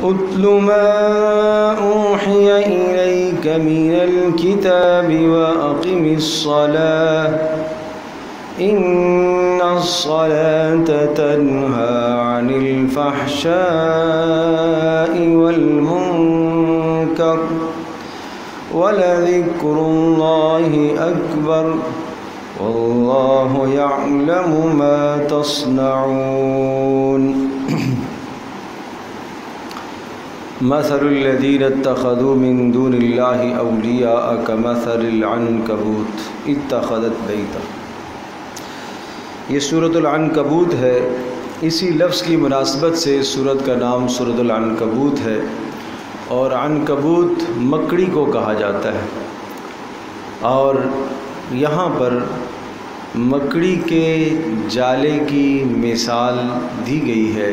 اتل ما اوحی الیک من الکتاب واقم الصلاة ان الصلاة تنہی عن الفحشاء والمنکر ولذکر اللہ اکبر واللہ یعلم ما تصنعون مثل الذین اتخذوا من دون اللہ اولیاء کمثل العنکبوت اتخذت بیتا۔ یہ سورۃ العنکبوت ہے، اسی لفظ کی مناسبت سے سورت کا نام سورۃ العنکبوت ہے، اور عنکبوت مکڑی کو کہا جاتا ہے، اور یہاں پر مکڑی کے جالے کی مثال دی گئی ہے،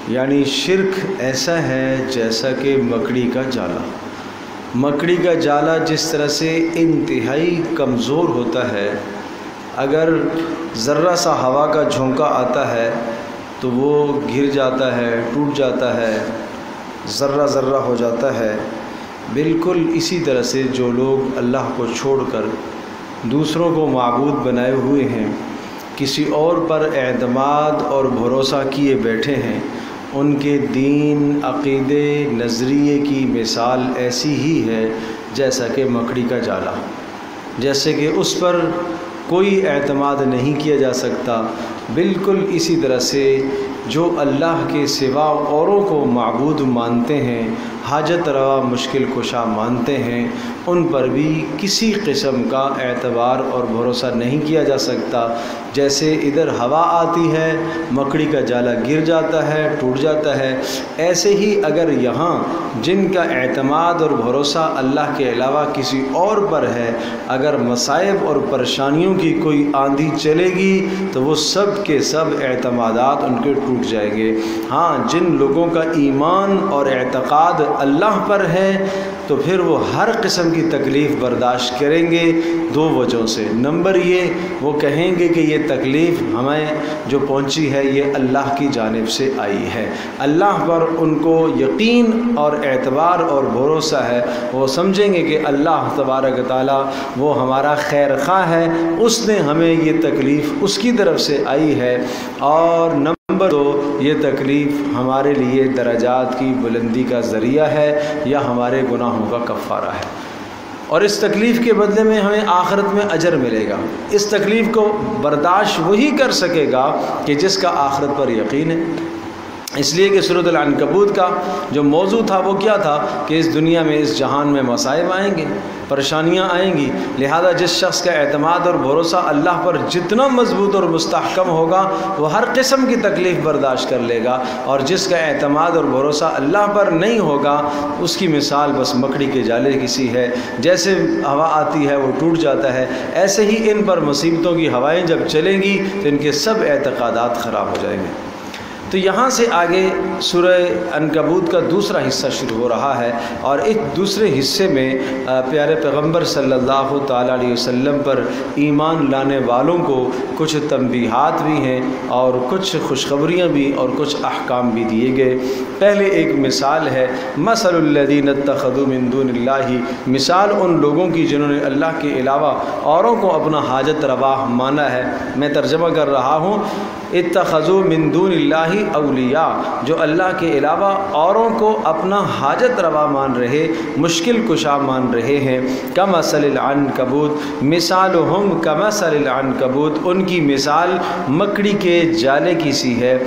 یعنی شرک ایسا ہے جیسا کہ مکڑی کا جالا۔ مکڑی کا جالا جس طرح سے انتہائی کمزور ہوتا ہے، اگر ذرہ سا ہوا کا جھونکا آتا ہے تو وہ گر جاتا ہے، ٹوٹ جاتا ہے، ذرہ ذرہ ہو جاتا ہے۔ بالکل اسی طرح سے جو لوگ اللہ کو چھوڑ کر دوسروں کو معبود بنائے ہوئے ہیں، کسی اور پر اعتماد اور بھروسہ کیے بیٹھے ہیں، ان کے دین، عقیدے، نظریے کی مثال ایسی ہی ہے جیسا کہ مکڑی کا جالا، جیسے کہ اس پر کوئی اعتماد نہیں کیا جا سکتا۔ بالکل اسی طرح سے جو اللہ کے سوا اوروں کو معبود مانتے ہیں، حاجت روا مشکل کشا مانتے ہیں، ان پر بھی کسی قسم کا اعتبار اور بھروسہ نہیں کیا جا سکتا۔ جیسے ادھر ہوا آتی ہے، مکڑی کا جالا گر جاتا ہے، ٹوٹ جاتا ہے، ایسے ہی اگر یہاں جن کا اعتماد اور بھروسہ اللہ کے علاوہ کسی اور پر ہے، اگر مصائب اور پریشانیوں کی کوئی آندھی چلے گی تو وہ سب کے سب اعتمادات ان کے ٹوٹ جائیں گے۔ ہاں، جن لوگوں کا ایمان اور اعتقاد اللہ پر ہے تو پھر وہ ہر قسم کی تکلیف برداشت کریں گے دو وجہوں سے۔ نمبر یہ، وہ کہیں گے کہ یہ تکلیف ہمیں جو پہنچی ہے یہ اللہ کی جانب سے آئی ہے، اللہ پر ان کو یقین اور اعتبار اور بھروسہ ہے، وہ سمجھیں گے کہ اللہ تبارک تعالیٰ وہ ہمارا خیر خواہ ہے، اس نے ہمیں یہ تکلیف اس کی طرف سے آئی ہے، اور نمبر دو، یہ تکلیف ہمارے لیے درجات کی بلندی کا ذریعہ ہے یا ہمارے گناہوں کا کفارہ ہے، اور اس تکلیف کے بدلے میں ہمیں آخرت میں اجر ملے گا۔ اس تکلیف کو برداشت وہی کر سکے گا کہ جس کا آخرت پر یقین ہے۔ اس لیے کہ سورۃ العنکبوت کا جو موضوع تھا وہ کیا تھا کہ اس دنیا میں، اس جہان میں مصائب آئیں گے، پریشانیاں آئیں گی، لہذا جس شخص کا اعتماد اور بھروسہ اللہ پر جتنا مضبوط اور مستحکم ہوگا وہ ہر قسم کی تکلیف برداشت کر لے گا، اور جس کا اعتماد اور بھروسہ اللہ پر نہیں ہوگا اس کی مثال بس مکڑی کے جالے کی سی ہے، جیسے ہوا آتی ہے وہ ٹوٹ جاتا ہے، ایسے ہی ان پر مصیبتوں کی ہوائیں جب چلیں گی تو ان کے سب اعتقادات خراب ہو جائیں گے۔ تو یہاں سے آگے سورہ عنکبوت کا دوسرا حصہ شروع ہو رہا ہے، اور اس دوسرے حصے میں پیارے پیغمبر صلی اللہ تعالیٰ علیہ وسلم پر ایمان لانے والوں کو کچھ تنبیہات بھی ہیں اور کچھ خوشخبریاں بھی اور کچھ احکام بھی دیے گئے۔ پہلے ایک مثال ہے، مثل الذین اتخذوا من دون اللہ، مثال ان لوگوں کی جنہوں نے اللہ کے علاوہ اوروں کو اپنا حاجت روا مانا ہے۔ میں ترجمہ کر رہا ہوں، اتخذوا من دون اللہ اولیاء، جو اللہ کے علاوہ اوروں کو اپنا حاجت روا مان رہے، مشکل کشا مان رہے ہیں۔ کمثل العنکبوت، مثالہم کمثل العنکبوت، ان کی مثال مکڑی کے جالے کی سی ہے،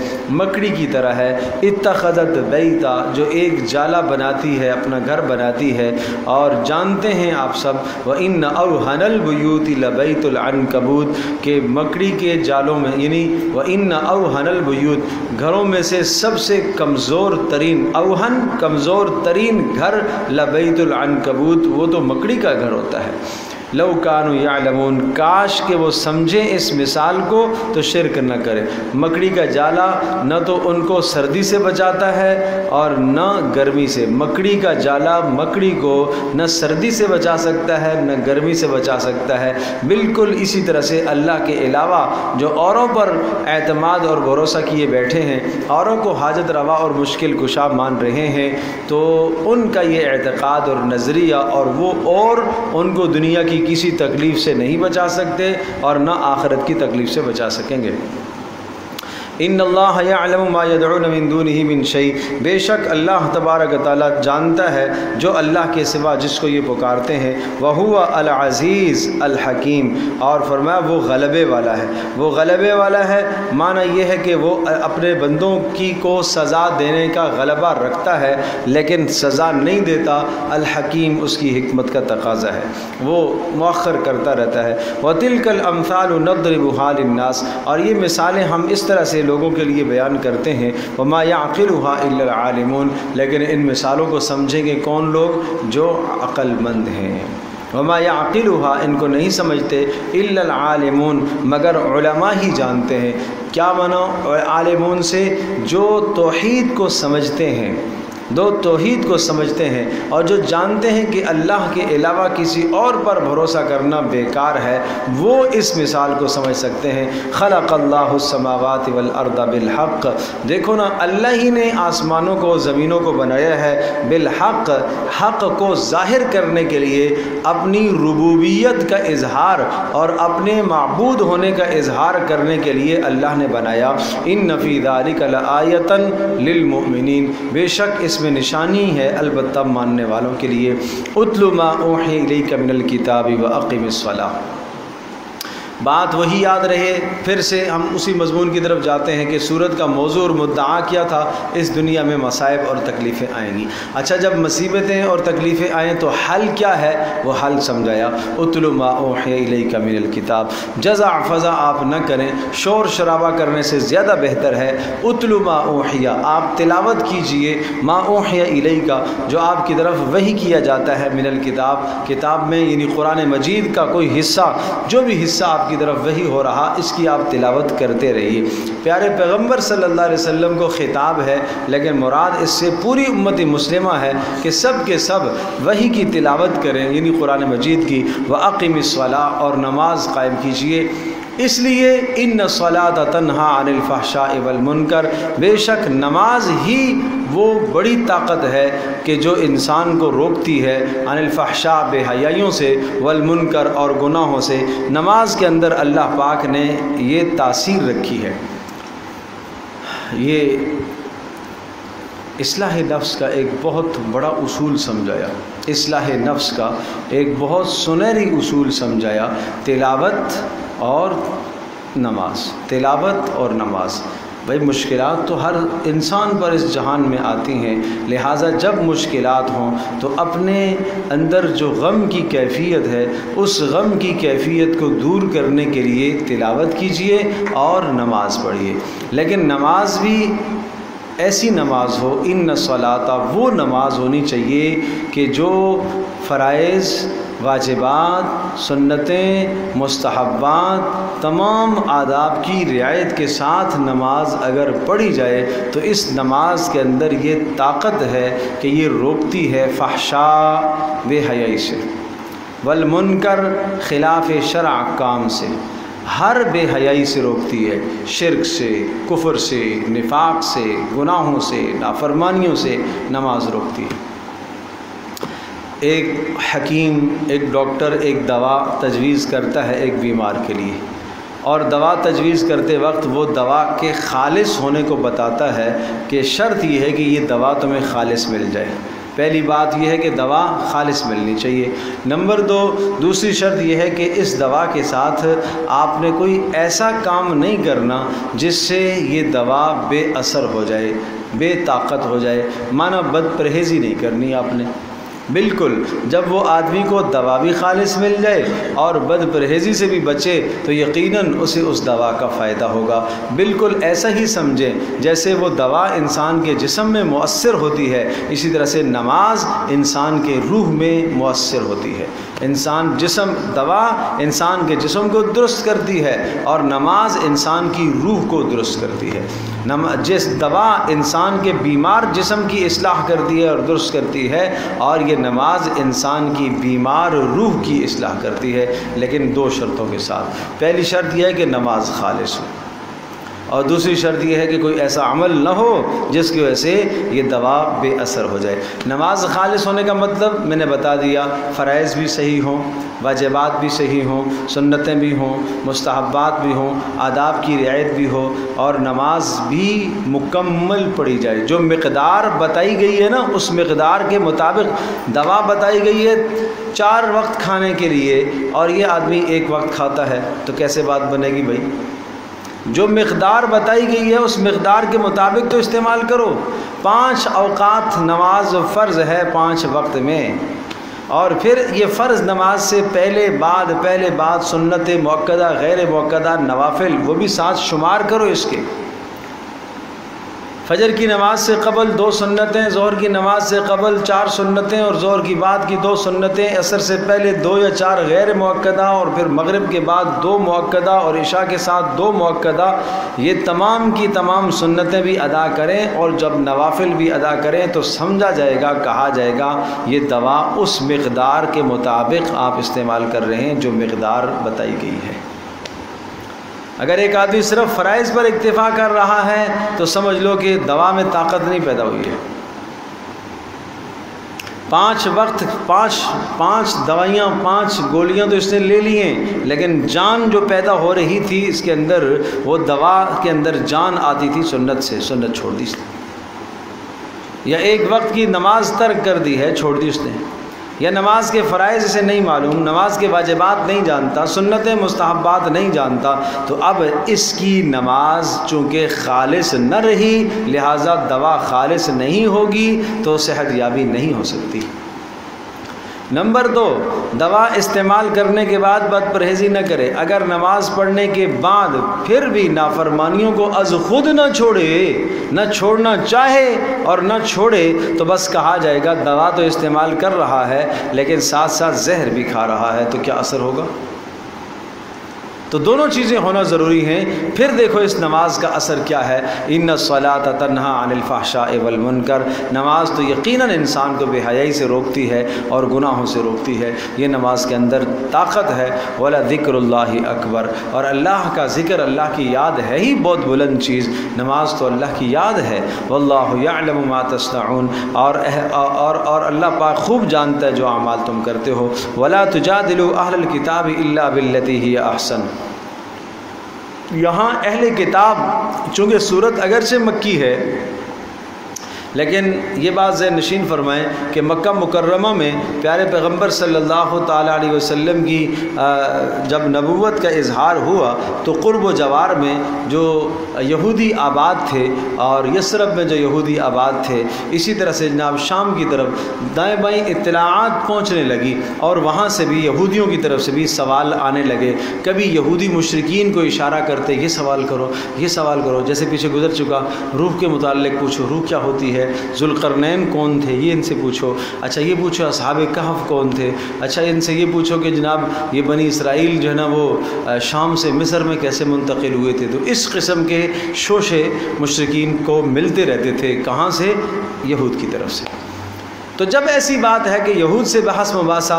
مکڑی کی طرح ہے۔ اتخذت بیتا، جو ایک جالا بناتی ہے، اپنا گھر بناتی ہے، اور جانتے ہیں آپ سب وَإِنَّ أَوْهَنَ الْبُيُوتِ لَبَيْتُ الْعَنْكَبُوتِ، کہ مکڑی کے جالوں میں، یعنی وَإِنَّ أَوْهَنَ الْبُيُوتِ، گھروں میں سے سب سے کمزور ترین، اوہن کمزور ترین گھر، لبیت العنکبوت، وہ تو مکڑی کا گھر ہوتا ہے۔ لو کانوا یعلمون، کاش کہ وہ سمجھیں اس مثال کو تو شرک نہ کریں۔ مکڑی کا جالا نہ تو ان کو سردی سے بچاتا ہے اور نہ گرمی سے۔ مکڑی کا جالا مکڑی کو نہ سردی سے بچا سکتا ہے نہ گرمی سے بچا سکتا ہے۔ بالکل اسی طرح سے اللہ کے علاوہ جو اوروں پر اعتماد اور بھروسہ کیے بیٹھے ہیں، اوروں کو حاجت روا اور مشکل کشا مان رہے ہیں، تو ان کا یہ اعتقاد اور نظریہ اور وہ اور ان کو دنیا کی کسی تکلیف سے نہیں بچا سکتے اور نہ آخرت کی تکلیف سے بچا سکیں گے۔ ان اللہ یعلم ما یدعون من دونہ من شیء، بے شک اللہ تبارک تعالیٰ جانتا ہے جو اللہ کے سوا جس کو یہ پکارتے ہیں، وہو العزیز الحکیم، اور فرمایا وہ غلبے والا ہے۔ وہ غلبے والا ہے معنی یہ ہے کہ وہ اپنے بندوں کی کو سزا دینے کا غلبہ رکھتا ہے لیکن سزا نہیں دیتا۔ الحکیم اس کی حکمت کا تقاضا ہے، وہ مؤخر کرتا رہتا ہے۔ وَتِلْكَ الْأَمْثَالُ نَضْرِبُهَا لِلنَّاسِ، اور یہ مثالیں ہم اس طرح سے لوگوں کے لیے بیان کرتے ہیں۔ وَمَا يَعْقِلُهَا إِلَّا الْعَالِمُونَ، لیکن ان مثالوں کو سمجھیں گے کون لوگ؟ جو عقل مند ہیں۔ وَمَا يَعْقِلُهَا، ان کو نہیں سمجھتے، إِلَّا الْعَالِمُونَ، مگر علماء ہی جانتے ہیں۔ کیا معنی عالمون سے؟ جو توحید کو سمجھتے ہیں، دو توحید کو سمجھتے ہیں اور جو جانتے ہیں کہ اللہ کے علاوہ کسی اور پر بھروسہ کرنا بیکار ہے، وہ اس مثال کو سمجھ سکتے ہیں۔ خلق اللہ السماوات والارض بالحق، دیکھو نا اللہ ہی نے آسمانوں کو زمینوں کو بنایا ہے بالحق، حق کو ظاہر کرنے کے لیے، اپنی ربوبیت کا اظہار اور اپنے معبود ہونے کا اظہار کرنے کے لیے اللہ نے بنایا۔ ان فی ذلک لآیۃ للمؤمنین، بے شک اس میں نشانی ہے البتہ ماننے والوں کے لیے۔ اتل ما اوحی الیک من الکتاب واقم الصلاۃ، بات وہی یاد رہے، پھر سے ہم اسی مضمون کی طرف جاتے ہیں کہ سورت کا موضوع اور مدعا کیا تھا؟ اس دنیا میں مصائب اور تکلیفیں آئیں گی۔ اچھا، جب مصیبتیں اور تکلیفیں آئیں تو حل کیا ہے؟ وہ حل سمجھایا۔ اتل ما اوحی الیک من الکتاب، جزع فضا آپ نہ کریں، شور شرابہ کرنے سے زیادہ بہتر ہے۔ اتل ما اوحی، آپ تلاوت کیجئے، ما اوحی الیک، جو آپ کی طرف وحی کیا جاتا ہے، من الکتاب، کتاب میں یعنی قرآن مجید کا کوئی حصہ، جو بھی حصہ آپ کی طرف وحی ہو رہا، اس کی آپ تلاوت کرتے رہیے۔ پیارے پیغمبر صلی اللہ علیہ وسلم کو خطاب ہے، لیکن مراد اس سے پوری امت مسلمہ ہے کہ سب کے سب وحی کی تلاوت کریں، یعنی قرآن مجید کی۔ وَأَقِمِ الصَّلَاةَ، اور نماز قائم کیجئے۔ اس لیے ان الصلاۃ تنہا عن الفحشاء والمنکر، بے شک نماز ہی وہ بڑی طاقت ہے کہ جو انسان کو روکتی ہے عن الفحشاء، بے حیائیوں سے، والمنکر، اور گناہوں سے۔ نماز کے اندر اللہ پاک نے یہ تاثیر رکھی ہے، یہ اصلاح نفس کا ایک بہت بڑا اصول سمجھایا، اصلاح نفس کا ایک بہت سنہری اصول سمجھایا، تلاوت اور نماز، تلاوت اور نماز۔ بھائی مشکلات تو ہر انسان پر اس جہان میں آتی ہیں، لہٰذا جب مشکلات ہوں تو اپنے اندر جو غم کی کیفیت ہے، اس غم کی کیفیت کو دور کرنے کے لیے تلاوت کیجئے اور نماز پڑھیے۔ لیکن نماز بھی ایسی نماز ہو، ان الصلاۃ، وہ نماز ہونی چاہیے کہ جو فرائض، واجبات، سنتیں، مستحبات، تمام آداب کی رعایت کے ساتھ نماز اگر پڑھی جائے تو اس نماز کے اندر یہ طاقت ہے کہ یہ روکتی ہے فحشاء، بے حیائی سے، والمنکر، خلاف شرع کام سے، ہر بے حیائی سے روکتی ہے، شرک سے، کفر سے، نفاق سے، گناہوں سے، نافرمانیوں سے نماز روکتی ہے۔ ایک حکیم، ایک ڈاکٹر ایک دوا تجویز کرتا ہے ایک بیمار کے لیے، اور دوا تجویز کرتے وقت وہ دوا کے خالص ہونے کو بتاتا ہے کہ شرط یہ ہے کہ یہ دوا تمہیں خالص مل جائے۔ پہلی بات یہ ہے کہ دوا خالص ملنی چاہیے۔ نمبر دو، دوسری شرط یہ ہے کہ اس دوا کے ساتھ آپ نے کوئی ایسا کام نہیں کرنا جس سے یہ دوا بے اثر ہو جائے، بے طاقت ہو جائے، مانا بد پرہیزی نہیں کرنی آپ نے۔ بالکل جب وہ آدمی کو دوا بھی خالص مل جائے اور بد پرہیزی سے بھی بچے تو یقیناً اسے اس دوا کا فائدہ ہوگا۔ بالکل ایسا ہی سمجھیں جیسے وہ دوا انسان کے جسم میں مؤثر ہوتی ہے، اسی طرح سے نماز انسان کے روح میں مؤثر ہوتی ہے۔ دوا انسان کے جسم کو درست کرتی ہے اور نماز انسان کی روح کو درست کرتی ہے۔ دوا انسان کے بیمار جسم کی اصلاح کرتی ہے اور درست کرتی ہے، اور یہ نماز انسان کی بیمار روح کی اصلاح کرتی ہے، لیکن 2 شرطوں کے ساتھ۔ پہلی شرط یہ ہے کہ نماز خالص ہو، اور دوسری شرط یہ ہے کہ کوئی ایسا عمل نہ ہو جس کی وجہ سے یہ دوا بے اثر ہو جائے۔ نماز خالص ہونے کا مطلب میں نے بتا دیا، فرائض بھی صحیح ہوں، واجبات بھی صحیح ہوں، سنتیں بھی ہوں، مستحبات بھی ہوں، آداب کی رعایت بھی ہو، اور نماز بھی مکمل پڑھی جائے۔ جو مقدار بتائی گئی ہے نا، اس مقدار کے مطابق دوا بتائی گئی ہے 4 وقت کھانے کے لیے، اور یہ آدمی 1 وقت کھاتا ہے، تو کیسے بات بنے گی بھائی؟ جو مقدار بتائی گئی ہے اس مقدار کے مطابق تو استعمال کرو۔ 5 اوقات نماز فرض ہے 5 وقت میں، اور پھر یہ فرض نماز سے پہلے بعد سنت مؤکدہ، غیر مؤکدہ، نوافل، وہ بھی ساتھ شمار کرو اس کے۔ فجر کی نماز سے قبل 2 سنتیں، ظہر کی نماز سے قبل 4 سنتیں، اور ظہر کی بعد کی 2 سنتیں، عصر سے پہلے 2 یا 4 غیر مؤکدہ، اور پھر مغرب کے بعد 2 مؤکدہ، اور عشاء کے ساتھ 2 مؤکدہ۔ یہ تمام کی تمام سنتیں بھی ادا کریں، اور جب نوافل بھی ادا کریں تو سمجھا جائے گا، کہا جائے گا یہ دوا اس مقدار کے مطابق آپ استعمال کر رہے ہیں جو مقدار بتائی گئی ہے۔ اگر ایک آدمی صرف فرائض پر اکتفا کر رہا ہے تو سمجھ لو کہ دوا میں طاقت نہیں پیدا ہوئی ہے۔ 5 وقت 5 دوائیاں، 5 گولیاں تو اس نے لے لی ہیں، لیکن جان جو پیدا ہو رہی تھی اس کے اندر، وہ دوا کے اندر جان آتی تھی سنت سے، سنت چھوڑ دی اس نے، یا 1 وقت کی نماز ترک کر دی ہے، چھوڑ دی اس نے، یا نماز کے فرائض اسے نہیں معلوم، نماز کے واجبات نہیں جانتا، سنتیں مستحبات نہیں جانتا، تو اب اس کی نماز چونکہ خالص نہ رہی، لہٰذا دوا خالص نہیں ہوگی تو صحت یابی نہیں ہو سکتی۔ نمبر 2، دوا استعمال کرنے کے بعد بد پرہیزی نہ کرے۔ اگر نماز پڑھنے کے بعد پھر بھی نافرمانیوں کو از خود نہ چھوڑے، نہ چھوڑنا چاہے اور نہ چھوڑے، تو بس کہا جائے گا دوا تو استعمال کر رہا ہے لیکن ساتھ ساتھ زہر بھی کھا رہا ہے، تو کیا اثر ہوگا؟ تو دونوں چیزیں ہونا ضروری ہیں۔ پھر دیکھو اس نماز کا اثر کیا ہے۔ ان الصلاۃ تنہا عن الفحشاء والمنکر، نماز تو یقیناً انسان کو بے حیائی سے روکتی ہے اور گناہوں سے روکتی ہے، یہ نماز کے اندر طاقت ہے۔ ولا ذکر اللہ اکبر، اور اللہ کا ذکر، اللہ کی یاد ہے ہی بہت بلند چیز، نماز تو اللہ کی یاد ہے۔ واللہ یعلم ما تصنعون، اور اللہ پاک خوب جانتا ہے جو اعمال تم کرتے ہو۔ ولا تجادلوا اہل الکتاب الا بالتی ہی احسن، یہاں اہل کتاب، چونکہ صورت اگرچہ مکی ہے لیکن یہ بات ذہن نشین فرمائیں کہ مکہ مکرمہ میں پیارے پیغمبر صلی اللہ تعالیٰ علیہ وسلم کی جب نبوت کا اظہار ہوا تو قرب و جوار میں جو یہودی آباد تھے اور یثرب میں جو یہودی آباد تھے، اسی طرح سے جناب شام کی طرف دائیں بائیں اطلاعات پہنچنے لگی، اور وہاں سے بھی یہودیوں کی طرف سے بھی سوال آنے لگے۔ کبھی یہودی مشرکین کو اشارہ کرتے، یہ سوال کرو، یہ سوال کرو، جیسے پیچھے گزر چکا، روح کے متعلق پوچھو، روح کیا ہوتی ہے، ذوالقرنین کون تھے یہ ان سے پوچھو، اچھا یہ پوچھو اصحاب کہف کون تھے، اچھا ان سے یہ پوچھو کہ جناب یہ بنی اسرائیل جو ہے نا وہ شام سے مصر میں کیسے منتقل ہوئے تھے۔ تو اس قسم کے شوشے مشرکین کو ملتے رہتے تھے، کہاں سے؟ یہود کی طرف سے۔ تو جب ایسی بات ہے کہ یہود سے بحث مباحثہ،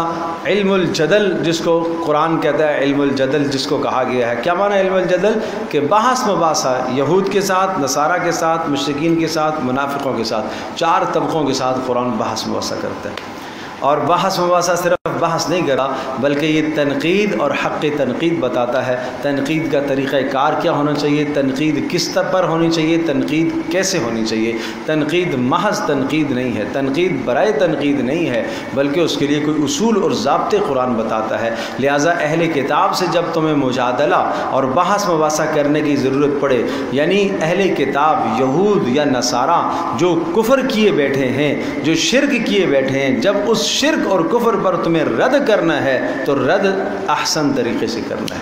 علم الجدل جس کو قرآن کہتا ہے، علم الجدل جس کو کہا گیا ہے، کیا معنی علم الجدل؟ کہ بحث مباحثہ یہود کے ساتھ، نصارہ کے ساتھ، مشرکین کے ساتھ، منافقوں کے ساتھ، 4 طبقوں کے ساتھ قرآن بحث مباحثہ کرتا ہے۔ اور بحث مباحثہ صرف بحث نہیں کرتا بلکہ یہ تنقید اور حق تنقید بتاتا ہے۔ تنقید کا طریقہ کار کیا ہونا چاہیے، تنقید کس طرح پر ہونی چاہیے، تنقید کیسے ہونی چاہیے۔ تنقید محض تنقید نہیں ہے، تنقید برائے تنقید نہیں ہے، بلکہ اس کے لیے کوئی اصول اور ضابطے قرآن بتاتا ہے۔ لہٰذا اہل کتاب سے جب تمہیں مجادلہ اور بحث مباحثہ کرنے کی ضرورت پڑے، یعنی اہل کتاب یہود یا نصارہ جو کفر کیے بیٹھے ہیں، جو شرک کیے بیٹھے ہیں، جب اس شرک اور کفر پر تمہیں رد کرنا ہے تو رد احسن طریقے سے کرنا ہے،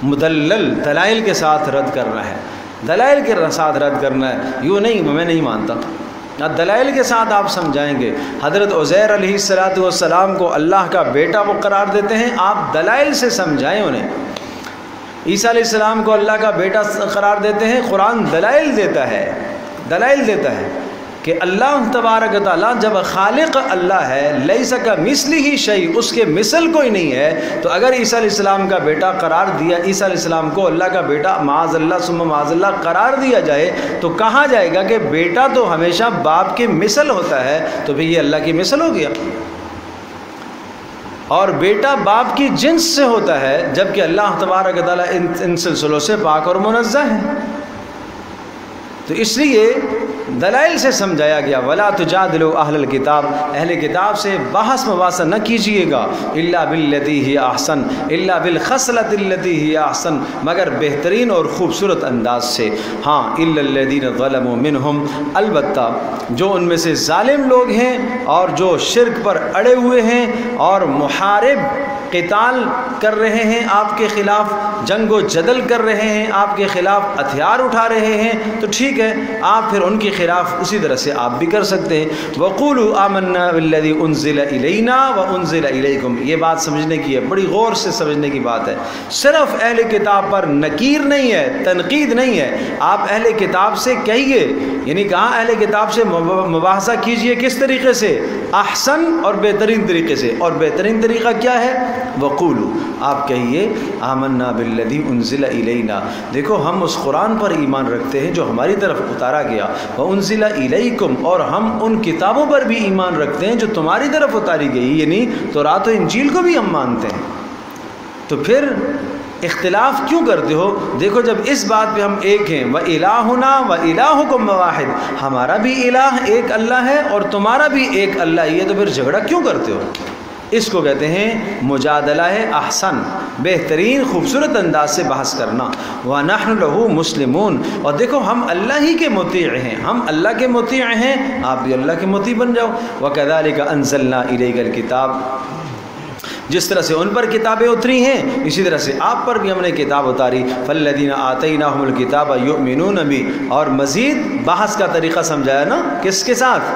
مدلل دلائل کے ساتھ رد کرنا ہے، دلائل کے ساتھ رد کرنا ہے، یوں نہیں میں نہیں مانتا، دلائل کے ساتھ آپ سمجھائیں گے۔ حضرت عزیر علیہ السلام کو اللہ کا بیٹا وہ قرار دیتے ہیں، آپ دلائل سے سمجھائیں انہیں۔ عیسیٰ علیہ السلام کو اللہ کا بیٹا قرار دیتے ہیں، قرآن دلائل دیتا ہے، دلائل دیتا ہے کہ اللہ تبارک و تعالیٰ جب خالق اللہ ہے، لیس کمثلہ شیء، اس کے مثل کوئی نہیں ہے، تو اگر عیسیٰ علیہ السلام کا بیٹا قرار دیا، عیسیٰ علیہ السلام کو اللہ کا بیٹا معاذ اللہ ثم معاذ اللہ قرار دیا جائے تو کہا جائے گا کہ بیٹا تو ہمیشہ باپ کے مثل ہوتا ہے، تو پھر یہ اللہ کی مثل ہو گیا، اور بیٹا باپ کی جنس سے ہوتا ہے، جبکہ اللہ تبارک و تعالیٰ ان سلسلوں سے پاک اور منزہ ہے۔ تو اس لیے دلائل سے سمجھایا گیا، ولا تجادلوا اہل الکتاب، اہل کتاب سے بحث مباحثہ نہ کیجیے گا، الا باللتی ہی احسن، الا بالخصلۃ التی ہی احسن، مگر بہترین اور خوبصورت انداز سے، ہاں الا الذین ظلموا منہم، البتہ جو ان میں سے ظالم لوگ ہیں اور جو شرک پر اڑے ہوئے ہیں اور محارب قتال کر رہے ہیں آپ کے خلاف، جنگ و جدل کر رہے ہیں آپ کے خلاف، ہتھیار اٹھا رہے ہیں، تو ٹھیک ہے آپ پھر ان کے خلاف اسی طرح سے آپ بھی کر سکتے ہیں۔ وَقُولُوا آمَنَّا بِالَّذِي أُنزِلَ إِلَيْنَا وَأُنزِلَ إِلَيْكُمْ، یہ بات سمجھنے کی ہے، بڑی غور سے سمجھنے کی بات ہے، صرف اہل کتاب پر نکیر نہیں ہے، تنقید نہیں ہے، آپ اہل کتاب سے کہیے، یعنی کہاں اہل کتاب سے مباحثہ کیجئے، کس طریقے سے؟ احسن اور بہترین طریقے سے، اور بہترین طریقہ کیا ہے؟ وقولو، آپ کہیے آمنا بالذی انزل الینا، دیکھو ہم اس قرآن پر ایمان رکھتے ہیں جو ہماری طرف اتارا گیا، وانزل الیکم، اور ہم ان کتابوں پر بھی ایمان رکھتے ہیں جو تمہاری طرف اتاری گئی، یعنی تورات و انجیل کو بھی ہم مانتے ہیں، تو پھر اختلاف کیوں کرتے ہو؟ دیکھو جب اس بات پہ ہم ایک ہیں، وَإِلَٰهُنَا وَإِلَٰهُكُمْ وَاحِدٌ، ہمارا بھی الہ ایک اللہ ہے اور تمہارا بھی ایک اللہ ہی ہے، تو پھر جھگڑا کیوں کرتے ہو؟ اس کو کہتے ہیں مجادلہ احسن، بہترین خوبصورت انداز سے بحث کرنا۔ وَنَحْنُ لَهُ مُسْلِمُونَ، اور دیکھو ہم اللہ ہی کے مطیع ہیں، ہم اللہ کے مطیع ہیں، آپ بھی اللہ کے مطیع بن جاؤ۔ وَكَذَلِكَ أَنزَلْنَا إِلَيْكَ الْكِتَابَ، جس طرح سے ان پر کتابیں اتری ہیں اسی طرح سے آپ پر بھی ہم نے کتاب اتاری۔ فَالَّذِينَ آتَيْنَاهُمُ الْكِتَابَ يُؤْمِنُونَ بِهِ، اور مزید بحث کا طریقہ سمجھایا نا، کس کے ساتھ؟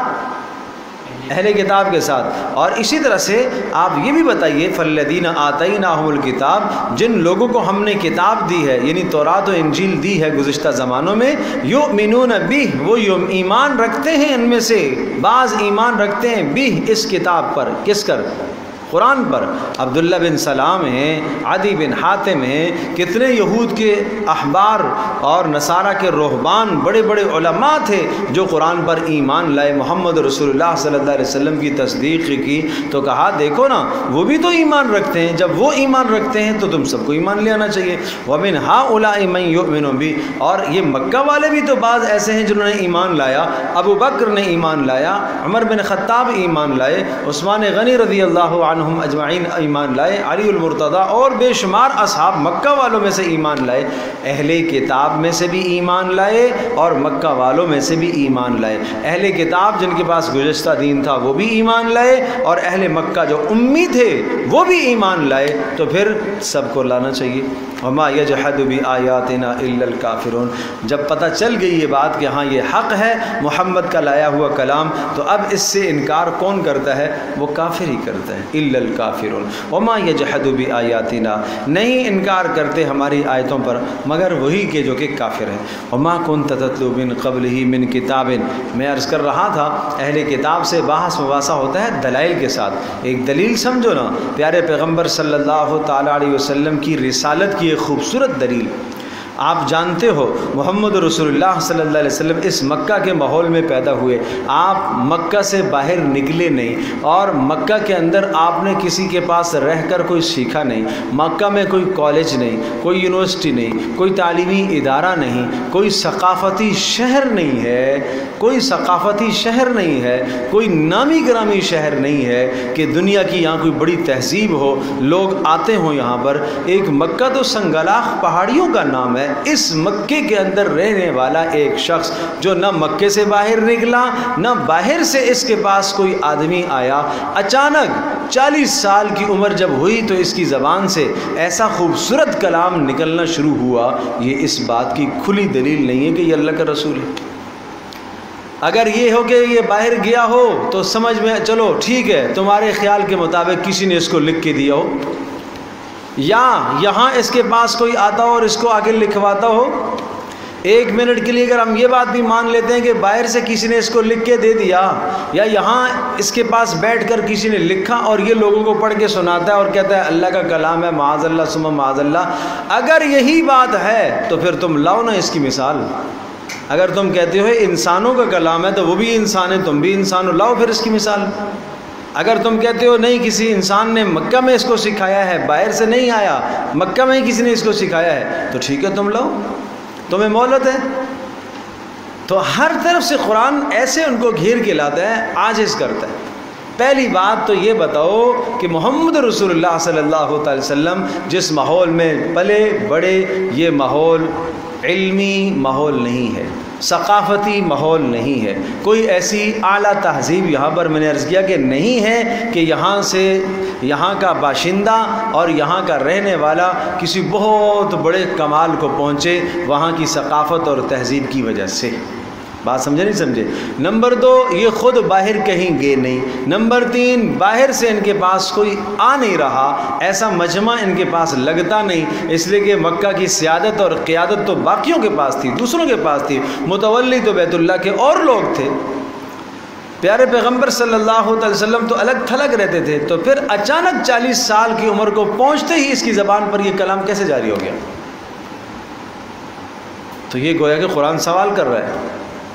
اہل کتاب کے ساتھ، اور اسی طرح سے آپ یہ بھی بتائیے فَالَّذِينَ آتَيْنَاهُمُ الْكِتَابَ، جن لوگوں کو ہم نے کتاب دی ہے، یعنی تورات و انجیل دی ہے گزشتہ زمانوں میں، یؤمنون بِهِ، وہ ایمان رکھتے ہیں، ان میں سے بعض ایمان رکھتے ہیں بِهِ، اس کتاب پر، کس کر؟ قرآن پر۔ عبداللہ بن سلام ہیں، عدی بن حاتم ہیں، کتنے یہود کے احبار اور نصارہ کے رہبان، بڑے بڑے علماء تھے جو قرآن پر ایمان لائے، محمد رسول اللہ صلی اللہ علیہ وسلم کی تصدیق کی، تو کہا دیکھو نا وہ بھی تو ایمان رکھتے ہیں، جب وہ ایمان رکھتے ہیں تو تم سب کو ایمان لے آنا چاہیے۔ وَمِنْ هَٰؤُلَاءِ مَن يُؤْمِنُ بِهِ، اور یہ مکہ والے بھی تو بعض ایسے ہیں جنہوں نے ایمان لایا، ابو بکر نے ایمان لایا، عمر بن خطاب ایمان لائے، عثمان غنی رضی اللہ عنہ ہم اجمعین ایمان لائے، علی المرتضیٰ اور بے شمار اصحاب مکہ والوں میں سے ایمان لائے، اہل کتاب میں سے بھی ایمان لائے اور مکہ والوں میں سے بھی ایمان لائے۔ اہل کتاب جن کے پاس گزشتہ دین تھا وہ بھی ایمان لائے، اور اہل مکہ جو امی تھے وہ بھی ایمان لائے، تو پھر سب کو لانا چاہیے۔ وما یجحد بآیاتنا الا الکافرون، جب پتہ چل گئی یہ بات کہ ہاں یہ حق ہے محمد کا لایا ہوا کلام، تو اب اس سے انکار کون کرتا ہے؟ وہ کافر ہی کرتا ہے، الا الکافرون۔ وما یجحد بآیاتنا، نہیں انکار کرتے ہماری آیتوں پر مگر وہی کہ جو کہ کافر ہیں۔ وما کنت تتلو من قبلہ من کتاب، میں عرض کر رہا تھا اہل کتاب سے بحث مباحثہ ہوتا ہے دلائل کے ساتھ، ایک دلیل سمجھو نا، پیارے پیغمبر صلی اللہ تعالی علیہ وسلم کی رسالت کی ایک خوبصورت دلیل۔ آپ جانتے ہو محمد رسول اللہ صلی اللہ علیہ وسلم اس مکہ کے ماحول میں پیدا ہوئے، آپ مکہ سے باہر نکلے نہیں، اور مکہ کے اندر آپ نے کسی کے پاس رہ کر کوئی سیکھا نہیں، مکہ میں کوئی کالج نہیں، کوئی یونیورسٹی نہیں، کوئی تعلیمی ادارہ نہیں، کوئی ثقافتی شہر نہیں ہے، کوئی ثقافتی شہر نہیں ہے، کوئی نامی گرامی شہر نہیں ہے کہ دنیا کی یہاں کوئی بڑی تہذیب ہو، لوگ آتے ہوں یہاں پر۔ ایک مکہ تو سنگلاخ پہاڑیوں کا نام ہے، ہے اس مکے کے اندر رہنے والا ایک شخص جو نہ مکے سے باہر نکلا نہ باہر سے اس کے پاس کوئی آدمی آیا، اچانک 40 سال کی عمر جب ہوئی تو اس کی زبان سے ایسا خوبصورت کلام نکلنا شروع ہوا، یہ اس بات کی کھلی دلیل نہیں ہے کہ یہ اللہ کا رسول ہے۔ اگر یہ ہو کہ یہ باہر گیا ہو تو سمجھ میں چلو ٹھیک ہے، تمہارے خیال کے مطابق کسی نے اس کو لکھ کے دیا ہو، یا یہاں اس کے پاس کوئی آتا ہو اور اس کو آگے لکھواتا ہو۔ ایک منٹ کے لیے اگر ہم یہ بات بھی مان لیتے ہیں کہ باہر سے کسی نے اس کو لکھ کے دے دیا، یا یہاں اس کے پاس بیٹھ کر کسی نے لکھا اور یہ لوگوں کو پڑھ کے سناتا ہے اور کہتا ہے اللہ کا کلام ہے، معاذ اللہ ثم معاذ اللہ، اگر یہی بات ہے تو پھر تم لاؤ نا اس کی مثال۔ اگر تم کہتے ہو انسانوں کا کلام ہے تو وہ بھی انسان ہے، تم بھی انسان ہو، لاؤ پھر اس کی مثال۔ اگر تم کہتے ہو نہیں کسی انسان نے مکہ میں اس کو سکھایا ہے، باہر سے نہیں آیا، مکہ میں ہی کسی نے اس کو سکھایا ہے، تو ٹھیک ہے تم لاؤ، تمہیں مہلت ہے۔ تو ہر طرف سے قرآن ایسے ان کو گھیر کے لاتا ہے، عاجز کرتا ہے۔ پہلی بات تو یہ بتاؤ کہ محمد رسول اللہ صلی اللہ علیہ وسلم جس ماحول میں پلے بڑے، یہ ماحول علمی ماحول نہیں ہے، ثقافتی ماحول نہیں ہے، کوئی ایسی اعلیٰ تہذیب یہاں پر میں نے عرض کیا کہ نہیں ہے کہ یہاں سے یہاں کا باشندہ اور یہاں کا رہنے والا کسی بہت بڑے کمال کو پہنچے وہاں کی ثقافت اور تہذیب کی وجہ سے۔ بات سمجھے نہیں سمجھے؟ نمبر 2، یہ خود باہر کہیں گے نہیں۔ نمبر 3، باہر سے ان کے پاس کوئی آ نہیں رہا، ایسا مجمع ان کے پاس لگتا نہیں، اس لیے کہ مکہ کی سیادت اور قیادت تو باقیوں کے پاس تھی، دوسروں کے پاس تھی، متولی تو بیت اللہ کے اور لوگ تھے۔ پیارے پیغمبر صلی اللہ علیہ وسلم تو الگ تھلگ رہتے تھے، تو پھر اچانک 40 سال کی عمر کو پہنچتے ہی اس کی زبان پر یہ کلام کیسے جاری ہو گیا؟ تو یہ گویا کہ قرآن سوال کر رہا ہے،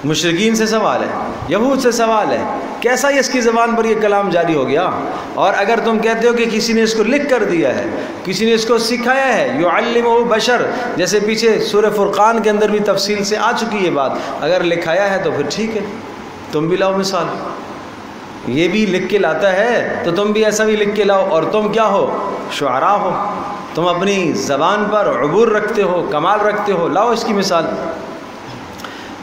مشرکین سے سوال ہے، یہود سے سوال ہے، کیسا اس کی زبان پر یہ کلام جاری ہو گیا؟ اور اگر تم کہتے ہو کہ کسی نے اس کو لکھ کر دیا ہے، کسی نے اس کو سکھایا ہے، یعلمہ بشر، جیسے پیچھے سورہ فرقان کے اندر بھی تفصیل سے آ چکی یہ بات، اگر لکھایا ہے تو پھر ٹھیک ہے، تم بھی لاؤ مثال۔ یہ بھی لکھ کے لاتا ہے تو تم بھی ایسا بھی لکھ کے لاؤ، اور تم کیا ہو؟ شعراء ہو، تم اپنی زبان پر عبور رکھتے ہو، کمال رکھتے ہو، لاؤ اس کی مثال۔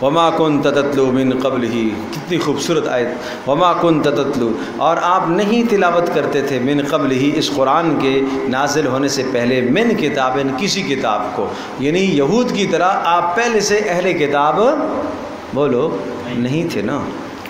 وما كنت تتلو من قبلہ، کتنی خوبصورت آیت، وما كنت تتلو، اور آپ نہیں تلاوت کرتے تھے، من قبلہ، اس قرآن کے نازل ہونے سے پہلے، من کتاب، کسی کتاب کو، یعنی یہود کی طرح آپ پہلے سے اہل کتاب بولو نہیں تھے نا،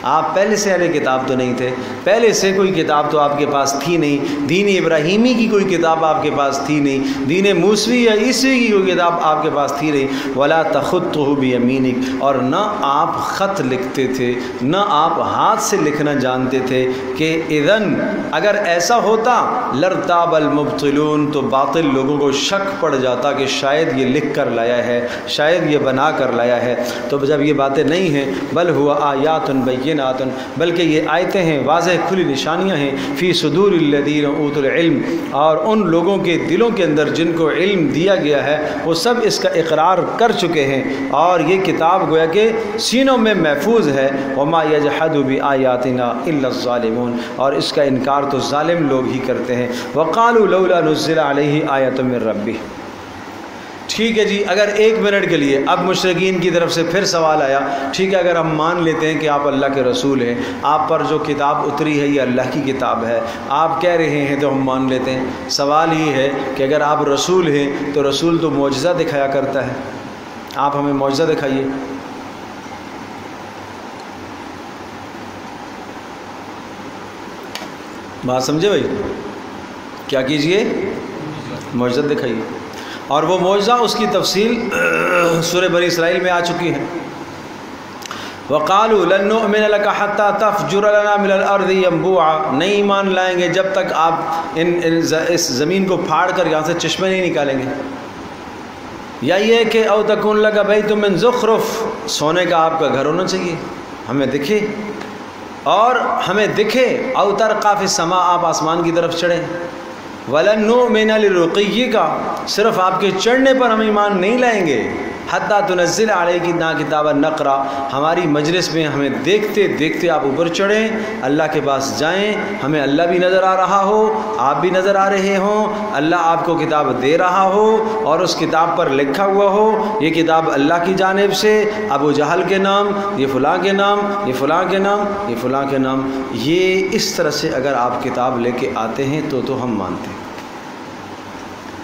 آپ پہلے سے اہل کتاب تو نہیں تھے، پہلے سے کوئی کتاب تو آپ کے پاس تھی نہیں، دین ابراہیمی کی کوئی کتاب آپ کے پاس تھی نہیں، دین موسوی یا عیسوی کی کوئی کتاب آپ کے پاس تھی نہیں، ولا تخطہ بیمینک، اور نہ آپ خط لکھتے تھے، نہ آپ ہاتھ سے لکھنا جانتے تھے، کہ اذن اگر ایسا ہوتا لرتاب المبطلون، تو باطل لوگوں کو شک پڑ جاتا کہ شاید یہ لکھ کر لایا ہے، شاید یہ بنا کر لایا ہے۔ تو جب یہ باتیں نہیں ہیں، بل ہوا آیات بینات، بلکہ یہ آیتیں ہیں، واضح کھلی نشانیاں ہیں، فی صدور الذین اوتوا العلم، اور ان لوگوں کے دلوں کے اندر جن کو علم دیا گیا ہے وہ سب اس کا اقرار کر چکے ہیں، اور یہ کتاب گویا کہ سینوں میں محفوظ ہے۔ وما یجحد بآیاتنا الا الظالمون، اور اس کا انکار تو ظالم لوگ ہی کرتے ہیں۔ وقالوا لولا نزل علیہ آیۃ من ربہ۔ ٹھیک ہے جی، اگر 1 منٹ کے لیے اب مشرکین کی طرف سے پھر سوال آیا، ٹھیک ہے اگر ہم مان لیتے ہیں کہ آپ اللہ کے رسول ہیں، آپ پر جو کتاب اتری ہے یہ اللہ کی کتاب ہے، آپ کہہ رہے ہیں تو ہم مان لیتے ہیں۔ سوال یہ ہے کہ اگر آپ رسول ہیں تو رسول تو معجزہ دکھایا کرتا ہے، آپ ہمیں معجزہ دکھائیے۔ بات سمجھے بھائی؟ کیا کیجئے؟ معجزہ دکھائیے، اور وہ معجزہ اس کی تفصیل سورہ بنی اسرائیل میں آ چکی ہے۔ وَقَالُوا لَن نُؤْمِنَ لَكَ حَتَّى تَفْجُرَ لَنَا مِنَ الْأَرْضِ يَنبُوعًا، نہیں ایمان لائیں گے جب تک آپ اس زمین کو پھاڑ کر یہاں سے چشمے نہیں نکالیں گے، یا یہ کہ او تکون لک بیت من زخرف، سونے کا آپ کا گھر ہونا چاہیے، ہمیں دکھے، اور ہمیں دکھے، او ترقى فی السماء، آپ آسمان کی طرف چڑھیں، وَلَن نُؤْمِنَ لِرُقِيِّكَ، صرف آپ کے چڑھنے پر ہم ایمان نہیں لائیں گے، حتیٰ تنزل علینا کتابا نقرا، ہماری مجلس میں ہمیں دیکھتے دیکھتے آپ اوپر چڑھیں، اللہ کے پاس جائیں، ہمیں اللہ بھی نظر آ رہا ہو، آپ بھی نظر آ رہے ہوں، اللہ آپ کو کتاب دے رہا ہو اور اس کتاب پر لکھا ہوا ہو یہ کتاب اللہ کی جانب سے، ابو جہل کے نام، یہ فلاں کے نام، یہ فلاں کے نام، یہ فلاں کے نام، یہ اس طرح سے اگر آپ کتاب لے کے آتے ہیں تو ہم مانتے ہیں۔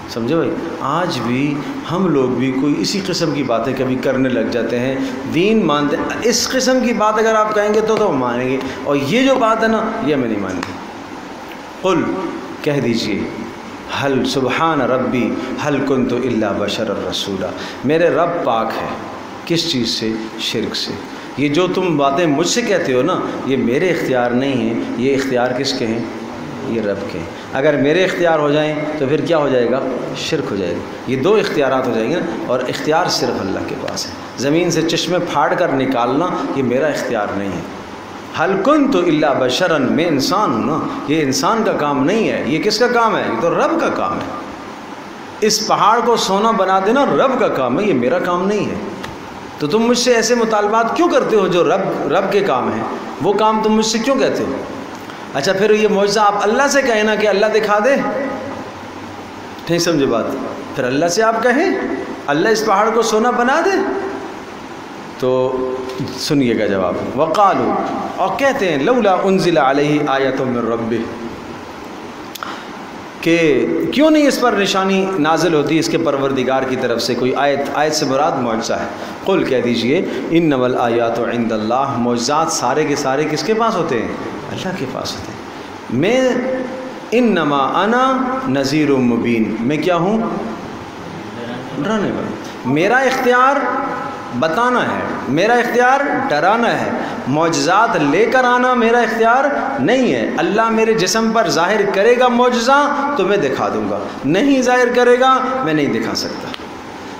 سمجھے بھائی؟ آج بھی ہم لوگ بھی کوئی اسی قسم کی باتیں کبھی کرنے لگ جاتے ہیں، دین مانتے ہیں، اس قسم کی بات اگر آپ کہیں گے تو ہم مانیں گے، اور یہ جو بات ہے نا یہ ہمیں نہیں مانیں گے۔ قل کہہ دیجئے، حل سبحان ربی حل کنت الا بشر الرسولا، میرے رب پاک ہے کس چیز سے؟ شرک سے۔ یہ جو تم باتیں مجھ سے کہتے ہو نا یہ میرے اختیار نہیں ہیں، یہ اختیار کس کے ہیں؟ یہ رب کے ہیں۔ اگر میرے اختیار ہو جائیں تو پھر کیا ہو جائے گا؟ شرک ہو جائے گا۔ یہ دو اختیارات ہو جائیں گے نا، اور اختیار صرف اللہ کے پاس ہے۔ زمین سے چشمے پھاڑ کر نکالنا یہ میرا اختیار نہیں ہے۔ حل کنت الا بشرا، میں انسان ہوں نا، یہ انسان کا کام نہیں ہے، یہ کس کا کام ہے؟ یہ تو رب کا کام ہے۔ اس پہاڑ کو سونا بنا دینا رب کا کام ہے، یہ میرا کام نہیں ہے۔ تو تم مجھ سے ایسے مطالبات کیوں کرتے ہو جو رب کے کام ہیں؟ وہ کام تم مجھ سے کیوں کہتے ہو؟ اچھا پھر یہ معجزہ آپ اللہ سے کہیں نا کہ اللہ دکھا دے، نہیں سمجھے بات؟ پھر اللہ سے آپ کہیں اللہ اس پہاڑ کو سونا بنا دے، تو سنیے گا جواب۔ وقالو، اور کہتے ہیں لولا انزل علیہ آیۃ من ربہ، کہ کیوں نہیں اس پر نشانی نازل ہوتی اس کے پروردگار کی طرف سے کوئی آیت سے مراد معجزہ ہے۔ قل کہہ دیجئے انما الآیات عند اللہ، معجزات سارے کے سارے کس کے پاس ہوتے ہیں؟ اللہ کے پاس ہوتے ہیں۔ میں انما انا نذیر مبین، میں کیا ہوں؟ ڈرانے والا۔ میرا اختیار بتانا ہے، میرا اختیار ڈرانا ہے، معجزات لے کر آنا میرا اختیار نہیں ہے۔ اللہ میرے جسم پر ظاہر کرے گا معجزہ تو میں دکھا دوں گا، نہیں ظاہر کرے گا میں نہیں دکھا سکتا۔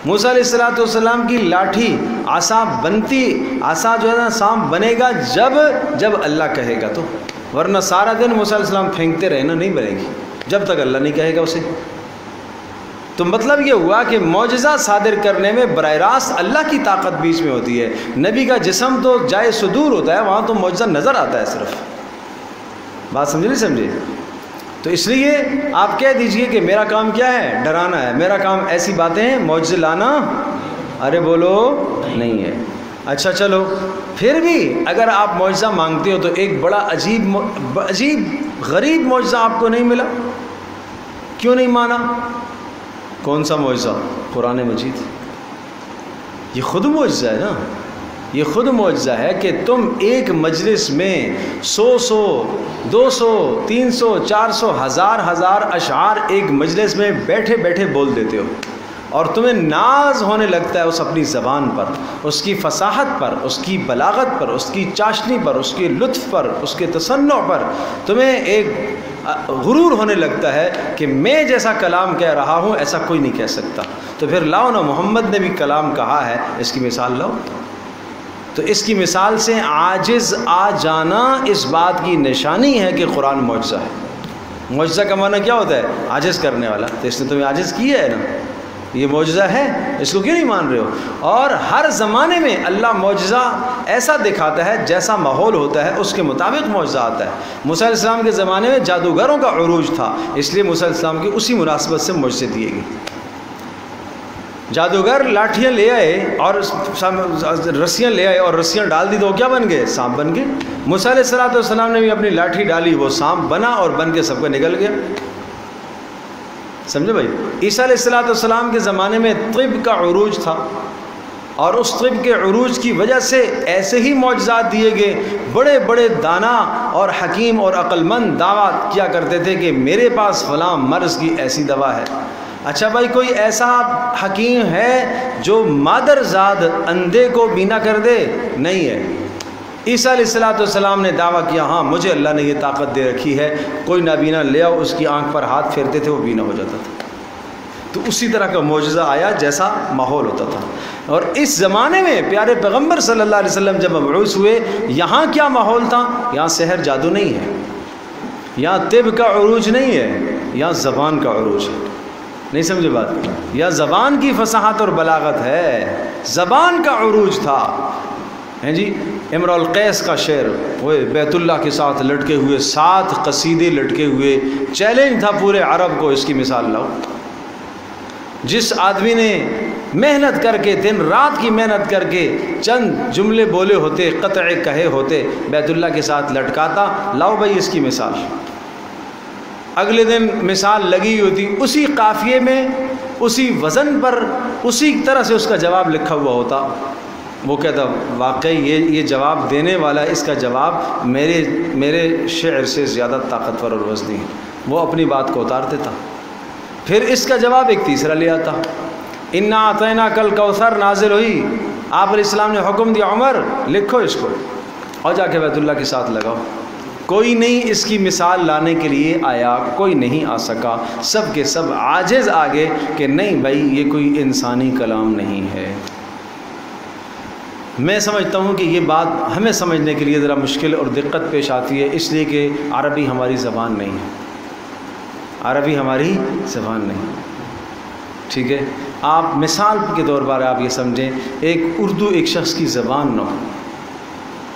موسیٰ علیہ السلام کی لاٹھی عصا بنتی، عصا جو ہے نا سانپ بنے گا جب اللہ کہے گا، تو ورنہ سارا دن موسیٰ علیہ السلام پھینکتے رہے نا، نہیں بنے گی جب تک اللہ نہیں کہے گا اسے۔ تو مطلب یہ ہوا کہ معجزہ صادر کرنے میں براہ راست اللہ کی طاقت بیچ میں ہوتی ہے۔ نبی کا جسم تو جائے صدور ہوتا ہے، وہاں تو معجزہ نظر آتا ہے صرف۔ بات سمجھے نہیں سمجھے؟ تو اس لیے آپ کہہ دیجئے کہ میرا کام کیا ہے؟ ڈرانا ہے، میرا کام ایسی باتیں ہیں معجزے لانا ارے بولو نہیں ہے۔ اچھا چلو پھر بھی اگر آپ معجزہ مانگتے ہو تو ایک بڑا عجیب غریب معجزہ آپ کو نہیں ملا، کیوں نہیں مانا؟ کون سا معجزہ؟ قرآن مجید۔ یہ خود معجزہ ہے نا، یہ خود معجزہ ہے کہ تم ایک مجلس میں 100 200 300 400 ہزار اشعار ایک مجلس میں بیٹھے بیٹھے بول دیتے ہو، اور تمہیں ناز ہونے لگتا ہے اس اپنی زبان پر، اس کی فصاحت پر، اس کی بلاغت پر، اس کی چاشنی پر، اس کے لطف پر، اس کے تصنع پر، تمہیں ایک غرور ہونے لگتا ہے کہ میں جیسا کلام کہہ رہا ہوں ایسا کوئی نہیں کہہ سکتا۔ تو پھر لاؤ نا، محمد نے بھی کلام کہا ہے، اس کی مثال لاؤ۔ تو اس کی مثال سے عاجز آ جانا اس بات کی نشانی ہے کہ قرآن معجزہ ہے۔ معجزہ کا معنی کیا ہوتا ہے؟ عاجز کرنے والا۔ تو اس نے تمہیں عاجز کیا ہے نا، یہ معجزہ ہے، اس کو کیوں نہیں مان رہے ہو؟ اور ہر زمانے میں اللہ معجزہ ایسا دکھاتا ہے جیسا ماحول ہوتا ہے اس کے مطابق معجزہ آتا ہے۔ موسیٰ علیہ السلام کے زمانے میں جادوگروں کا عروج تھا، اس لیے موسیٰ علیہ السلام کی اسی مناسبت سے معجزے دیے گئے۔ جادوگر لاٹھیاں لے آئے اور رسیاں لے آئے اور رسیاں ڈال دی تو وہ کیا بن گئے؟ سانپ بن گئے۔ موسیٰ علیہ السلام نے بھی اپنی لاٹھی ڈالی، وہ سانپ بنا اور بن کے سب کا نکل گیا۔ سمجھے بھائی؟ عیسیٰ علیہ السلام کے زمانے میں طب کا عروج تھا، اور اس طب کے عروج کی وجہ سے ایسے ہی معجزات دیے گئے۔ بڑے بڑے دانا اور حکیم اور عقل مند دعویٰ کیا کرتے تھے کہ میرے پاس فلاں مرض کی ایسی دوا ہے۔ اچھا بھائی، کوئی ایسا حکیم ہے جو مادر زاد اندھے کو بینا کر دے؟ نہیں ہے۔ عیسیٰ علیہ السلام نے دعویٰ کیا، ہاں مجھے اللہ نے یہ طاقت دے رکھی ہے، کوئی نابینا لے آؤ، اس کی آنکھ پر ہاتھ پھیرتے تھے وہ بینا ہو جاتا تھا۔ تو اسی طرح کا معجزہ آیا جیسا ماحول ہوتا تھا۔ اور اس زمانے میں پیارے پیغمبر صلی اللہ علیہ وسلم جب مبعوث ہوئے، یہاں کیا ماحول تھا؟ یہاں سحر جادو نہیں ہے، یہاں طب کا عروج نہیں ہے، یہاں زبان کا عروج ہے۔ نہیں سمجھے بات؟ یا زبان کی فصاحت اور بلاغت ہے، زبان کا عروج تھا. ہیں جی امرؤ القیس کا شعر، وہ بیت اللہ کے ساتھ لٹکے ہوئے 7 قصیدے لٹکے ہوئے، چیلنج تھا پورے عرب کو. اس کی مثال لاؤ. جس آدمی نے محنت کر کے، دن رات کی محنت کر کے چند جملے بولے ہوتے، قطع کہے ہوتے، بیت اللہ کے ساتھ لٹکاتا. لاؤ بھائی اس کی مثال. اگلے دن مثال لگی ہوتی، اسی قافیے میں، اسی وزن پر، اسی طرح سے اس کا جواب لکھا ہوا ہوتا. وہ کہتا واقعی یہ جواب دینے والا، اس کا جواب میرے شعر سے زیادہ طاقتور اور وزنی ہے. وہ اپنی بات کو اتار دیتا. پھر اس کا جواب ایک تیسرا لے آتا. انا اعطیناک الکوثر نازل ہوئی، آپ علیہ السلام نے حکم دیا عمر لکھو اس کو اور جا کے بیت اللہ کے ساتھ لگاؤ. کوئی نہیں اس کی مثال لانے کے لیے آیا، کوئی نہیں آ سکا. سب کے سب عاجز آگے کہ نہیں بھائی یہ کوئی انسانی کلام نہیں ہے. میں سمجھتا ہوں کہ یہ بات ہمیں سمجھنے کے لیے ذرا مشکل اور دقت پیش آتی ہے، اس لیے کہ عربی ہماری زبان نہیں ہے. عربی ہماری زبان نہیں. ٹھیک ہے، آپ مثال کے طور پر آپ یہ سمجھیں، ایک اردو ایک شخص کی زبان نہ ہو،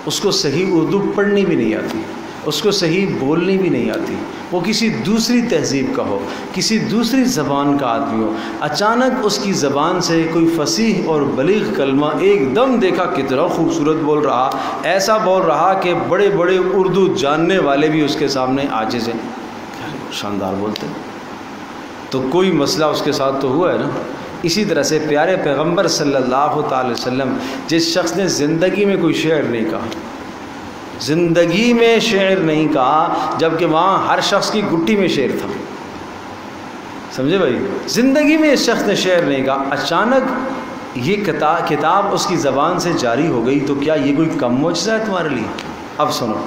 اس کو صحیح اردو پڑھنی بھی نہیں آتی، اس کو صحیح بولنی بھی نہیں آتی، وہ کسی دوسری تہذیب کا ہو، کسی دوسری زبان کا آدمی ہو، اچانک اس کی زبان سے کوئی فصیح اور بلیغ کلمہ ایک دم دیکھا کتنا خوبصورت بول رہا، ایسا بول رہا کہ بڑے بڑے اردو جاننے والے بھی اس کے سامنے عاجز ہیں، شاندار بولتے ہیں. تو کوئی مسئلہ اس کے ساتھ تو ہوا ہے نا. اسی طرح سے پیارے پیغمبر صلی اللہ تعالی وسلم، جس شخص نے زندگی میں کوئی شعر نہیں کہا، زندگی میں شعر نہیں کہا، جبکہ وہاں ہر شخص کی گٹی میں شعر تھا. سمجھے بھائی؟ زندگی میں اس شخص نے شعر نہیں کہا، اچانک یہ کتاب اس کی زبان سے جاری ہو گئی، تو کیا یہ کوئی کم معجزہ ہے تمہارے لیے؟ اب سنو،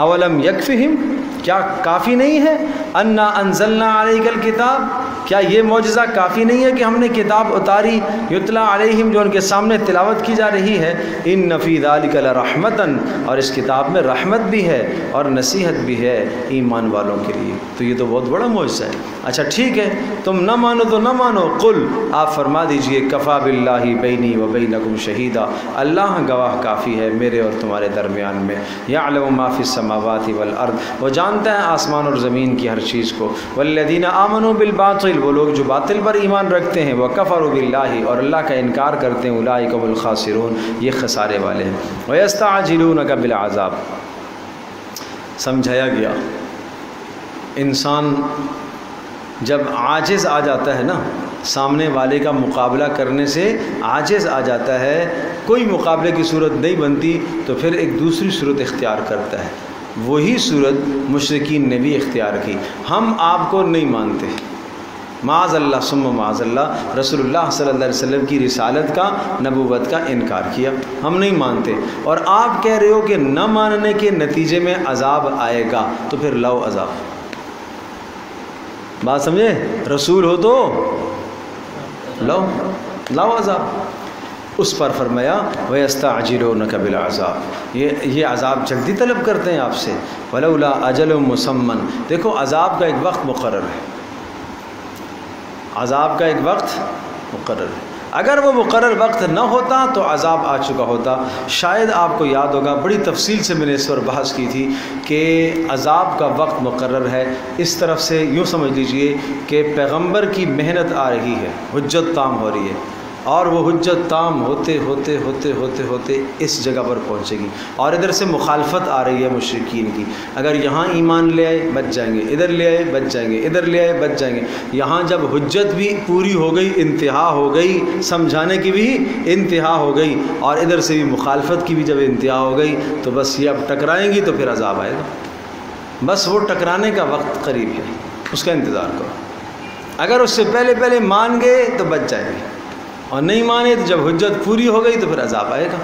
اولم یکفہم، کیا کافی نہیں ہے؟ انا انزلنا علیک الکتاب، کیا یہ معجزہ کافی نہیں ہے کہ ہم نے کتاب اتاری، یتلا علیہم، جو ان کے سامنے تلاوت کی جا رہی ہے. ان فی ذلک لرحمتا، اور اس کتاب میں رحمت بھی ہے اور نصیحت بھی ہے ایمان والوں کے لیے. تو یہ تو بہت بڑا معجزہ ہے. اچھا ٹھیک ہے، تم نہ مانو تو نہ مانو. قل، آپ فرما دیجئے، کفا باللہ بینی و بینکم شہیدا، اللہ گواہ کافی ہے میرے اور تمہارے درمیان میں. یعلم ما فی السماوات والارض، وہ جانتا ہے آسمان اور زمین کی ہر چیز کو. والذین آمنوا بالباطل، وہ لوگ جو باطل پر ایمان رکھتے ہیں، وکفروا باللہ، اور اللہ کا انکار کرتے ہیں، اولئک هم الخاسرون، یہ خسارے والے ہیں. ویستعجلونک بالعذاب، سمجھایا گیا انسان جب عاجز آ جاتا ہے نا، سامنے والے کا مقابلہ کرنے سے عاجز آ جاتا ہے، کوئی مقابلے کی صورت نہیں بنتی، تو پھر ایک دوسری صورت اختیار کرتا ہے. وہی صورت مشرکین نے بھی اختیار کی. ہم آپ کو نہیں مانتے، معاذ اللہ ثم معاذ اللہ، رسول اللہ صلی اللہ علیہ وسلم کی رسالت کا، نبوت کا انکار کیا، ہم نہیں مانتے، اور آپ کہہ رہے ہو کہ نہ ماننے کے نتیجے میں عذاب آئے گا، تو پھر لاؤ عذاب. بات سمجھے؟ رسول ہو تو لاؤ عذاب. اس پر فرمایا وَيَسْتَعْجِلُونَكَ بِالْعَذَابِ، یہ عذاب جلدی طلب کرتے ہیں آپ سے. وَلَوْلَا أَجَلٌ مُّسَمًّى، دیکھو عذاب کا ایک وقت مقرر ہے، عذاب کا ایک وقت مقرر ہے. اگر وہ مقرر وقت نہ ہوتا تو عذاب آ چکا ہوتا. شاید آپ کو یاد ہوگا، بڑی تفصیل سے میں نے اس پر بحث کی تھی کہ عذاب کا وقت مقرر ہے. اس طرف سے یوں سمجھ لیجئے کہ پیغمبر کی محنت آ رہی ہے، حجت تام ہو رہی ہے، اور وہ حجت تام ہوتے ہوتے ہوتے ہوتے ہوتے اس جگہ پر پہنچے گی، اور ادھر سے مخالفت آ رہی ہے مشرکین کی. اگر یہاں ایمان لے آئے بچ جائیں گے، ادھر لے آئے بچ جائیں گے، ادھر لے آئے بچ جائیں گے. یہاں جب حجت بھی پوری ہو گئی، انتہا ہو گئی، سمجھانے کی بھی انتہا ہو گئی، اور ادھر سے بھی مخالفت کی بھی جب انتہا ہو گئی، تو بس یہ اب ٹکرائیں گی تو پھر عذاب آئے گا. بس وہ ٹکرانے کا وقت قریب ہے، اس کا انتظار کرو. اگر اس سے پہلے مان گئے تو بچ جائیں گے، اور نہیں مانے تو جب حجت پوری ہو گئی تو پھر عذاب آئے گا.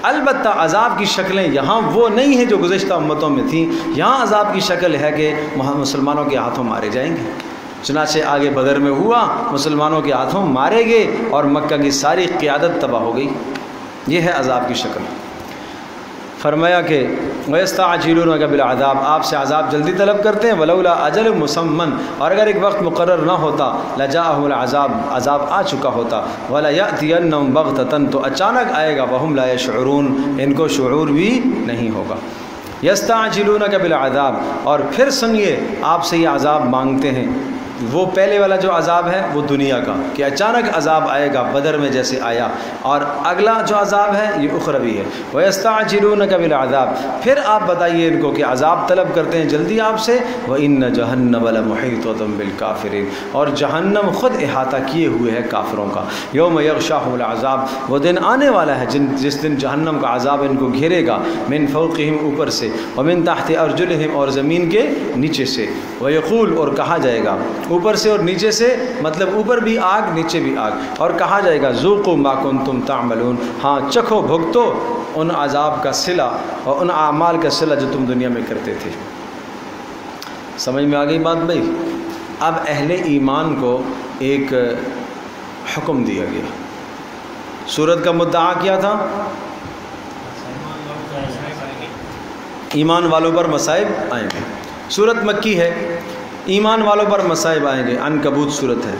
البتہ عذاب کی شکلیں یہاں وہ نہیں ہیں جو گزشتہ امتوں میں تھیں. یہاں عذاب کی شکل ہے کہ مسلمانوں کے ہاتھوں مارے جائیں گے. چنانچہ آگے بدر میں ہوا، مسلمانوں کے ہاتھوں مارے گئے اور مکہ کی ساری قیادت تباہ ہو گئی. یہ ہے عذاب کی شکل. فرمایا کہ وَيَسْتَعْجِلُونَكَ بِالْعَذَابِ، آپ سے عذاب جلدی طلب کرتے ہیں، وَلَوْلَا أَجَلٌ مُّسَمًّى، اور اگر ایک وقت مقرر نہ ہوتا، لَجَاءَهُمُ الْعَذَابُ، عذاب آ چکا ہوتا، وَلَيَأْتِيَنَّهُمْ بَغْتَةً، تو اچانک آئے گا، وَهُمْ لَا يَشْعُرُونَ، ان کو شعور بھی نہیں ہوگا۔ يَسْتَعْجِلُونَكَ بِالْعَذَابِ، اور پھر سنیے آپ سے یہ عذاب مانگتے ہیں۔ وہ پہلے والا جو عذاب ہے وہ دنیا کا، کہ اچانک عذاب آئے گا بدر میں جیسے آیا، اور اگلا جو عذاب ہے یہ اخروی ہے۔ وَيَسْتَعْجِلُونَكَ بِالْعَذَابِ، پھر آپ بتائیے ان کو کہ عذاب طلب کرتے ہیں جلدی آپ سے، وَإِنَّ جَهَنَّمَ لَمُحِيطَةٌ بِالْكَافِرِينَ، اور جہنم خود احاطہ کیے ہوئے ہے کافروں کا۔ یوم یغشاہم العذاب، وہ دن آنے والا ہے جس دن جہنم کا عذاب ان کو گھیرے گا، من فوقہم، اوپر سے، ومن تحت ارجلہم، اور زمین کے نیچے سے، ویقول، اور کہا جائے گا، اوپر سے اور نیچے سے مطلب اوپر بھی آگ نیچے بھی آگ، اور کہا جائے گا ذوقوا ما کنتم تعملون، ہاں چکھو بھگتو ان عذاب کا صلہ اور ان اعمال کا صلہ جو تم دنیا میں کرتے تھے۔ سمجھ میں آ گئی بات بھائی؟ اب اہل ایمان کو ایک حکم دیا گیا۔ سورت کا مدعا کیا تھا؟ ایمان والوں پر مصائب آئیں گے۔ سورت مکی ہے، ایمان والوں پر مصائب آئیں گے، عنکبوت صورت ہے۔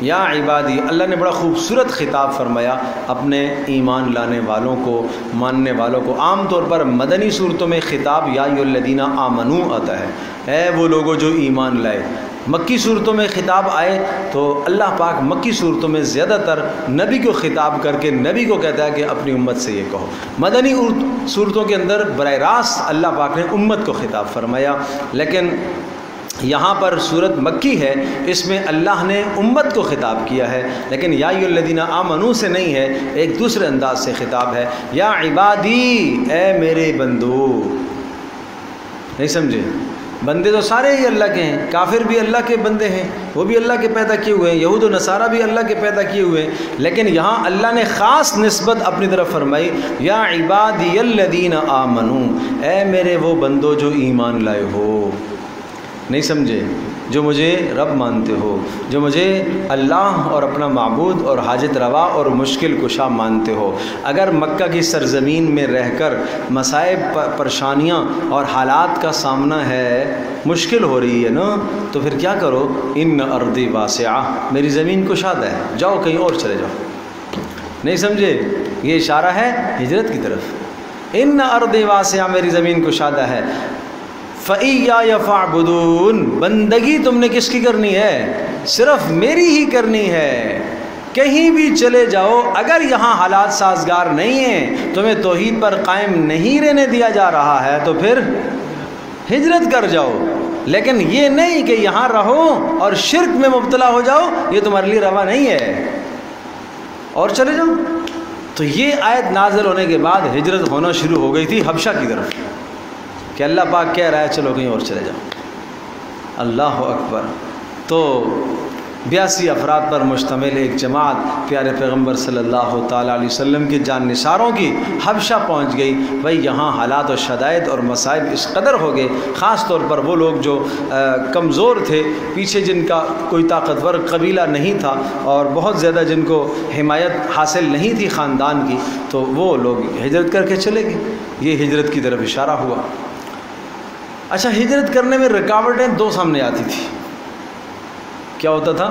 یا عبادی، اللہ نے بڑا خوبصورت خطاب فرمایا اپنے ایمان لانے والوں کو، ماننے والوں کو۔ عام طور پر مدنی صورتوں میں خطاب یا ایھا الذین آمنوا آتا ہے، اے وہ لوگوں جو ایمان لائے۔ مکی صورتوں میں خطاب آئے تو اللہ پاک مکی صورتوں میں زیادہ تر نبی کو خطاب کر کے نبی کو کہتا ہے کہ اپنی امت سے یہ کہو۔ مدنی صورتوں کے اندر براہ راست اللہ پاک نے امت کو خطاب فرمایا، لیکن یہاں پر صورت مکی ہے، اس میں اللہ نے امت کو خطاب کیا ہے، لیکن یا ایھا الذین آمنوا سے نہیں ہے، ایک دوسرے انداز سے خطاب ہے۔ یا عبادی، اے میرے بندو، نہیں سمجھے؟ بندے تو سارے ہی اللہ کے ہیں، کافر بھی اللہ کے بندے ہیں، وہ بھی اللہ کے پیدا کیے ہوئے ہیں، یہود و نصارہ بھی اللہ کے پیدا کیے ہوئے ہیں، لیکن یہاں اللہ نے خاص نسبت اپنی طرف فرمائی، یا عبادی الذین آمنوا، اے میرے وہ بندو جو ایمان لائے ہو، نہیں سمجھے؟ جو مجھے رب مانتے ہو، جو مجھے اللہ اور اپنا معبود اور حاجت روا اور مشکل کشا مانتے ہو۔ اگر مکہ کی سرزمین میں رہ کر مصائب، پریشانیاں اور حالات کا سامنا ہے، مشکل ہو رہی ہے نا، تو پھر کیا کرو؟ ان ارضی واسعہ، میری زمین کشادہ ہے، جاؤ کہیں اور چلے جاؤ، نہیں سمجھے؟ یہ اشارہ ہے ہجرت کی طرف۔ ان ارضی واسعہ، میری زمین کشادہ ہے، فَإِيَّايَ فَاعْبُدُونَ، بندگی تم نے کس کی کرنی ہے؟ صرف میری ہی کرنی ہے۔ کہیں بھی چلے جاؤ، اگر یہاں حالات سازگار نہیں ہیں، تمہیں توحید پر قائم نہیں رہنے دیا جا رہا ہے، تو پھر ہجرت کر جاؤ، لیکن یہ نہیں کہ یہاں رہو اور شرک میں مبتلا ہو جاؤ، یہ تمہارے لیے روا نہیں ہے، اور چلے جاؤ۔ تو یہ آیت نازل ہونے کے بعد ہجرت ہونا شروع ہو گئی تھی حبشہ کی طرف، کہ اللہ پاک کہہ رہا ہے چلو کہیں اور چلے جاؤ۔ اللہ اکبر۔ تو 82 افراد پر مشتمل ایک جماعت پیارے پیغمبر صلی اللہ تعالیٰ علیہ وسلم کی جان نثاروں کی حبشہ پہنچ گئی۔ بھائی یہاں حالات و شدائد اور مصائب اس قدر ہو گئے، خاص طور پر وہ لوگ جو کمزور تھے، پیچھے جن کا کوئی طاقتور قبیلہ نہیں تھا اور بہت زیادہ جن کو حمایت حاصل نہیں تھی خاندان کی، تو وہ لوگ ہجرت کر کے چلے گئے۔ یہ ہجرت کی طرف اشارہ ہوا۔ اچھا، ہجرت کرنے میں رکاوٹیں دو سامنے آتی تھی۔ کیا ہوتا تھا؟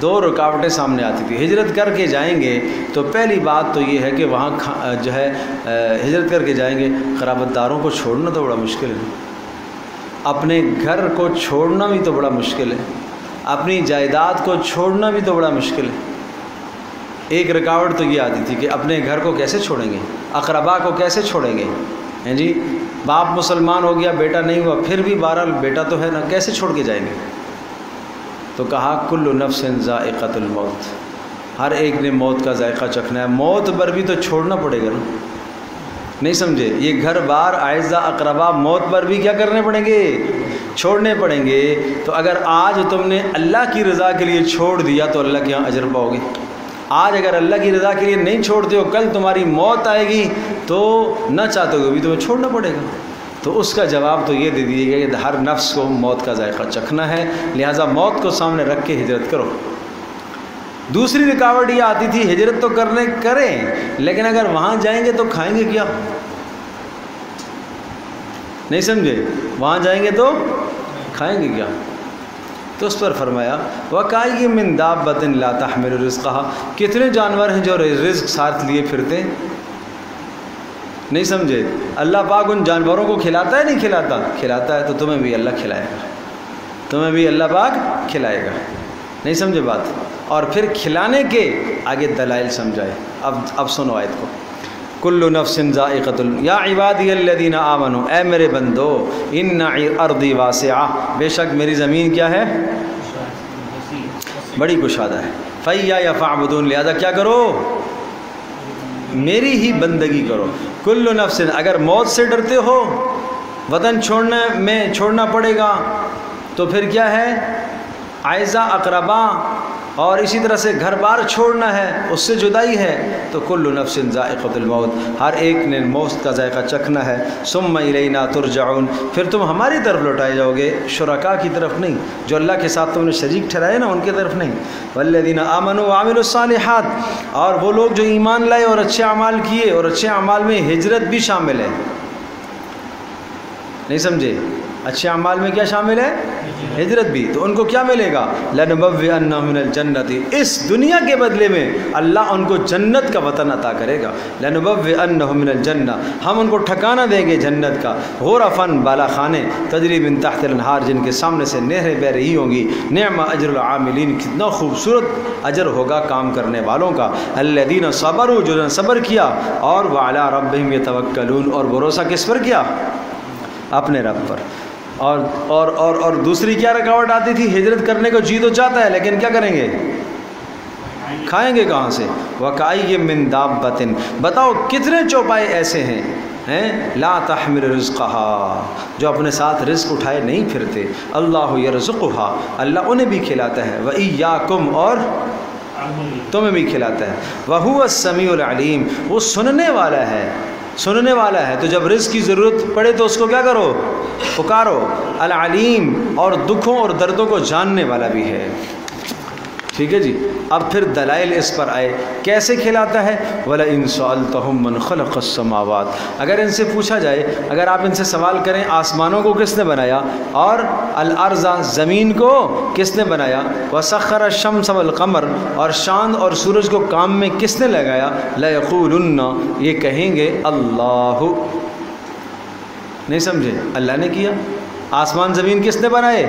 دو رکاوٹیں سامنے آتی تھی۔ ہجرت کر کے جائیں گے تو پہلی بات تو یہ ہے کہ وہاں جو ہے ہجرت کر کے جائیں گے، قرابت داروں کو چھوڑنا تو بڑا مشکل ہے، اپنے گھر کو چھوڑنا بھی تو بڑا مشکل ہے، اپنی جائیداد کو چھوڑنا بھی تو بڑا مشکل ہے۔ ایک رکاوٹ تو یہ آتی تھی کہ اپنے گھر کو کیسے چھوڑیں گے، اقربا کو کیسے چھوڑیں گے، ہیں جی، باپ مسلمان ہو گیا، بیٹا نہیں ہوا، پھر بھی بہرحال بیٹا تو ہے نا، کیسے چھوڑ کے جائیں گے؟ تو کہا کل نفس ذائقۃ الموت، ہر ایک نے موت کا ذائقہ چکھنا ہے، موت پر بھی تو چھوڑنا پڑے گا نا، نہیں سمجھے؟ یہ گھر بار اعزہ اقربا موت پر بھی کیا کرنے پڑیں گے؟ چھوڑنے پڑیں گے۔ تو اگر آج تم نے اللہ کی رضا کے لیے چھوڑ دیا تو اللہ کے یہاں اجر پاؤ گے۔ آج اگر اللہ کی رضا کے لیے نہیں چھوڑتے ہو، کل تمہاری موت آئے گی تو نہ چاہتے ہوئے بھی تمہیں چھوڑنا پڑے گا۔ تو اس کا جواب تو یہ دے دیے گا کہ ہر نفس کو موت کا ذائقہ چکھنا ہے، لہٰذا موت کو سامنے رکھ کے ہجرت کرو۔ دوسری رکاوٹ یہ آتی تھی، ہجرت تو کریں لیکن اگر وہاں جائیں گے تو کھائیں گے کیا؟ نہیں سمجھے؟ وہاں جائیں گے تو کھائیں گے کیا؟ تو اس پر فرمایا وَكَأَيٍّ مِّن دَابَّةٍ لَا تَحْمِلُ رِزْقَهَا، کتنے جانور ہیں جو رزق ساتھ لیے پھرتے؟ نہیں سمجھے؟ اللہ پاک ان جانوروں کو کھلاتا ہے نہیں کھلاتا؟ کھلاتا ہے، تو تمہیں بھی اللہ کھلائے گا، تمہیں بھی اللہ پاک کھلائے گا۔ نہیں سمجھے بات؟ اور پھر کھلانے کے آگے دلائل سمجھائے۔ اب سنو آیت کو، کل نفس ذائقۃ یا عبادی الذین آمنوا، اے میرے بندو، ان ارضی واسعہ، بے شک میری زمین کیا ہے؟ بڑی کشادہ ہے۔ فإیایا فاعبدون، لہذا کیا کرو؟ میری ہی بندگی کرو۔ کل نفس، اگر موت سے ڈرتے ہو، وطن چھوڑنا پڑے گا، تو پھر کیا ہے؟ عائزہ اقربا، اور اسی طرح سے گھر بار چھوڑنا ہے، اس سے جدائی ہے، تو کل نفس ذائقۃ الموت، ہر ایک نے موت کا ذائقہ چکھنا ہے۔ ثم الینا ترجعون، پھر تم ہماری طرف لوٹائے جاؤ گے، شرکاء کی طرف نہیں، جو اللہ کے ساتھ تم نے شریک ٹھہرائے نا، ان کی طرف نہیں۔ والذین آمنوا وعملوا الصالحات، اور وہ لوگ جو ایمان لائے اور اچھے اعمال کیے، اور اچھے اعمال میں ہجرت بھی شامل ہے۔ نہیں سمجھے؟ اچھے اعمال میں کیا شامل ہے؟ ہجرت بھی۔ تو ان کو کیا ملے گا؟ لَنُبَوِّئَنَّهُم مِّنَ الْجَنَّةِ، اس دنیا کے بدلے میں اللہ ان کو جنت کا وطن عطا کرے گا۔ لَنُبَوِّئَنَّهُم مِّنَ الْجَنَّةِ، ہم ان کو ٹھکانہ دیں گے جنت کا، غرفاً بالا خانے، تجری من تحت الانہار، جن کے سامنے سے نہریں بہ رہی ہوں گی۔ نعم اجر العاملین، کتنا خوبصورت اجر ہوگا کام کرنے والوں کا۔ الذین صبروا، جو نے صبر کیا، اور وعلی ربہم یتوکلون، اور بھروسہ کس پر کیا؟ اپنے رب پر۔ اور دوسری کیا رکاوٹ آتی تھی؟ ہجرت کرنے کو جی تو چاہتا ہے، لیکن کیا کریں گے؟ کھائیں گے کہاں سے؟ وَكَأَيٍّ مِّن دَابَّةٍ، بتاؤ کتنے چوپائے ایسے ہیں لا تحمل رزقها، جو اپنے ساتھ رزق اٹھائے نہیں پھرتے۔ اللہ یرزقها، اللہ انہیں بھی کھلاتا ہے، وَإِيَّاكُمْ، اور تمہیں بھی کھلاتا ہے۔ وَهُوَ السَّمِيعُ الْعَلِيمُ، وہ سننے والا ہے، سننے والا ہے۔ تو جب رزق کی ضرورت پڑے تو اس کو کیا کرو؟ پکارو۔ العلیم، اور دکھوں اور دردوں کو جاننے والا بھی ہے۔ ٹھیک ہے جی۔ اب پھر دلائل اس پر آئے، کیسے کھلاتا ہے؟ وَلَئِن سَأَلْتَهُم مَّنْ خَلَقَ السَّمَاوَاتِ، اگر ان سے پوچھا جائے، اگر آپ ان سے سوال کریں آسمانوں کو کس نے بنایا، اور الارض، زمین کو کس نے بنایا، وَسَخَّرَ الشَّمْسَ وَالْقَمَرَ، اور چاند اور سورج کو کام میں کس نے لگایا، لَيَقُولُنَّ، یہ کہیں گے اللہ۔ نہیں سمجھے؟ اللہ نے کیا۔ آسمان زمین کس نے بنائے؟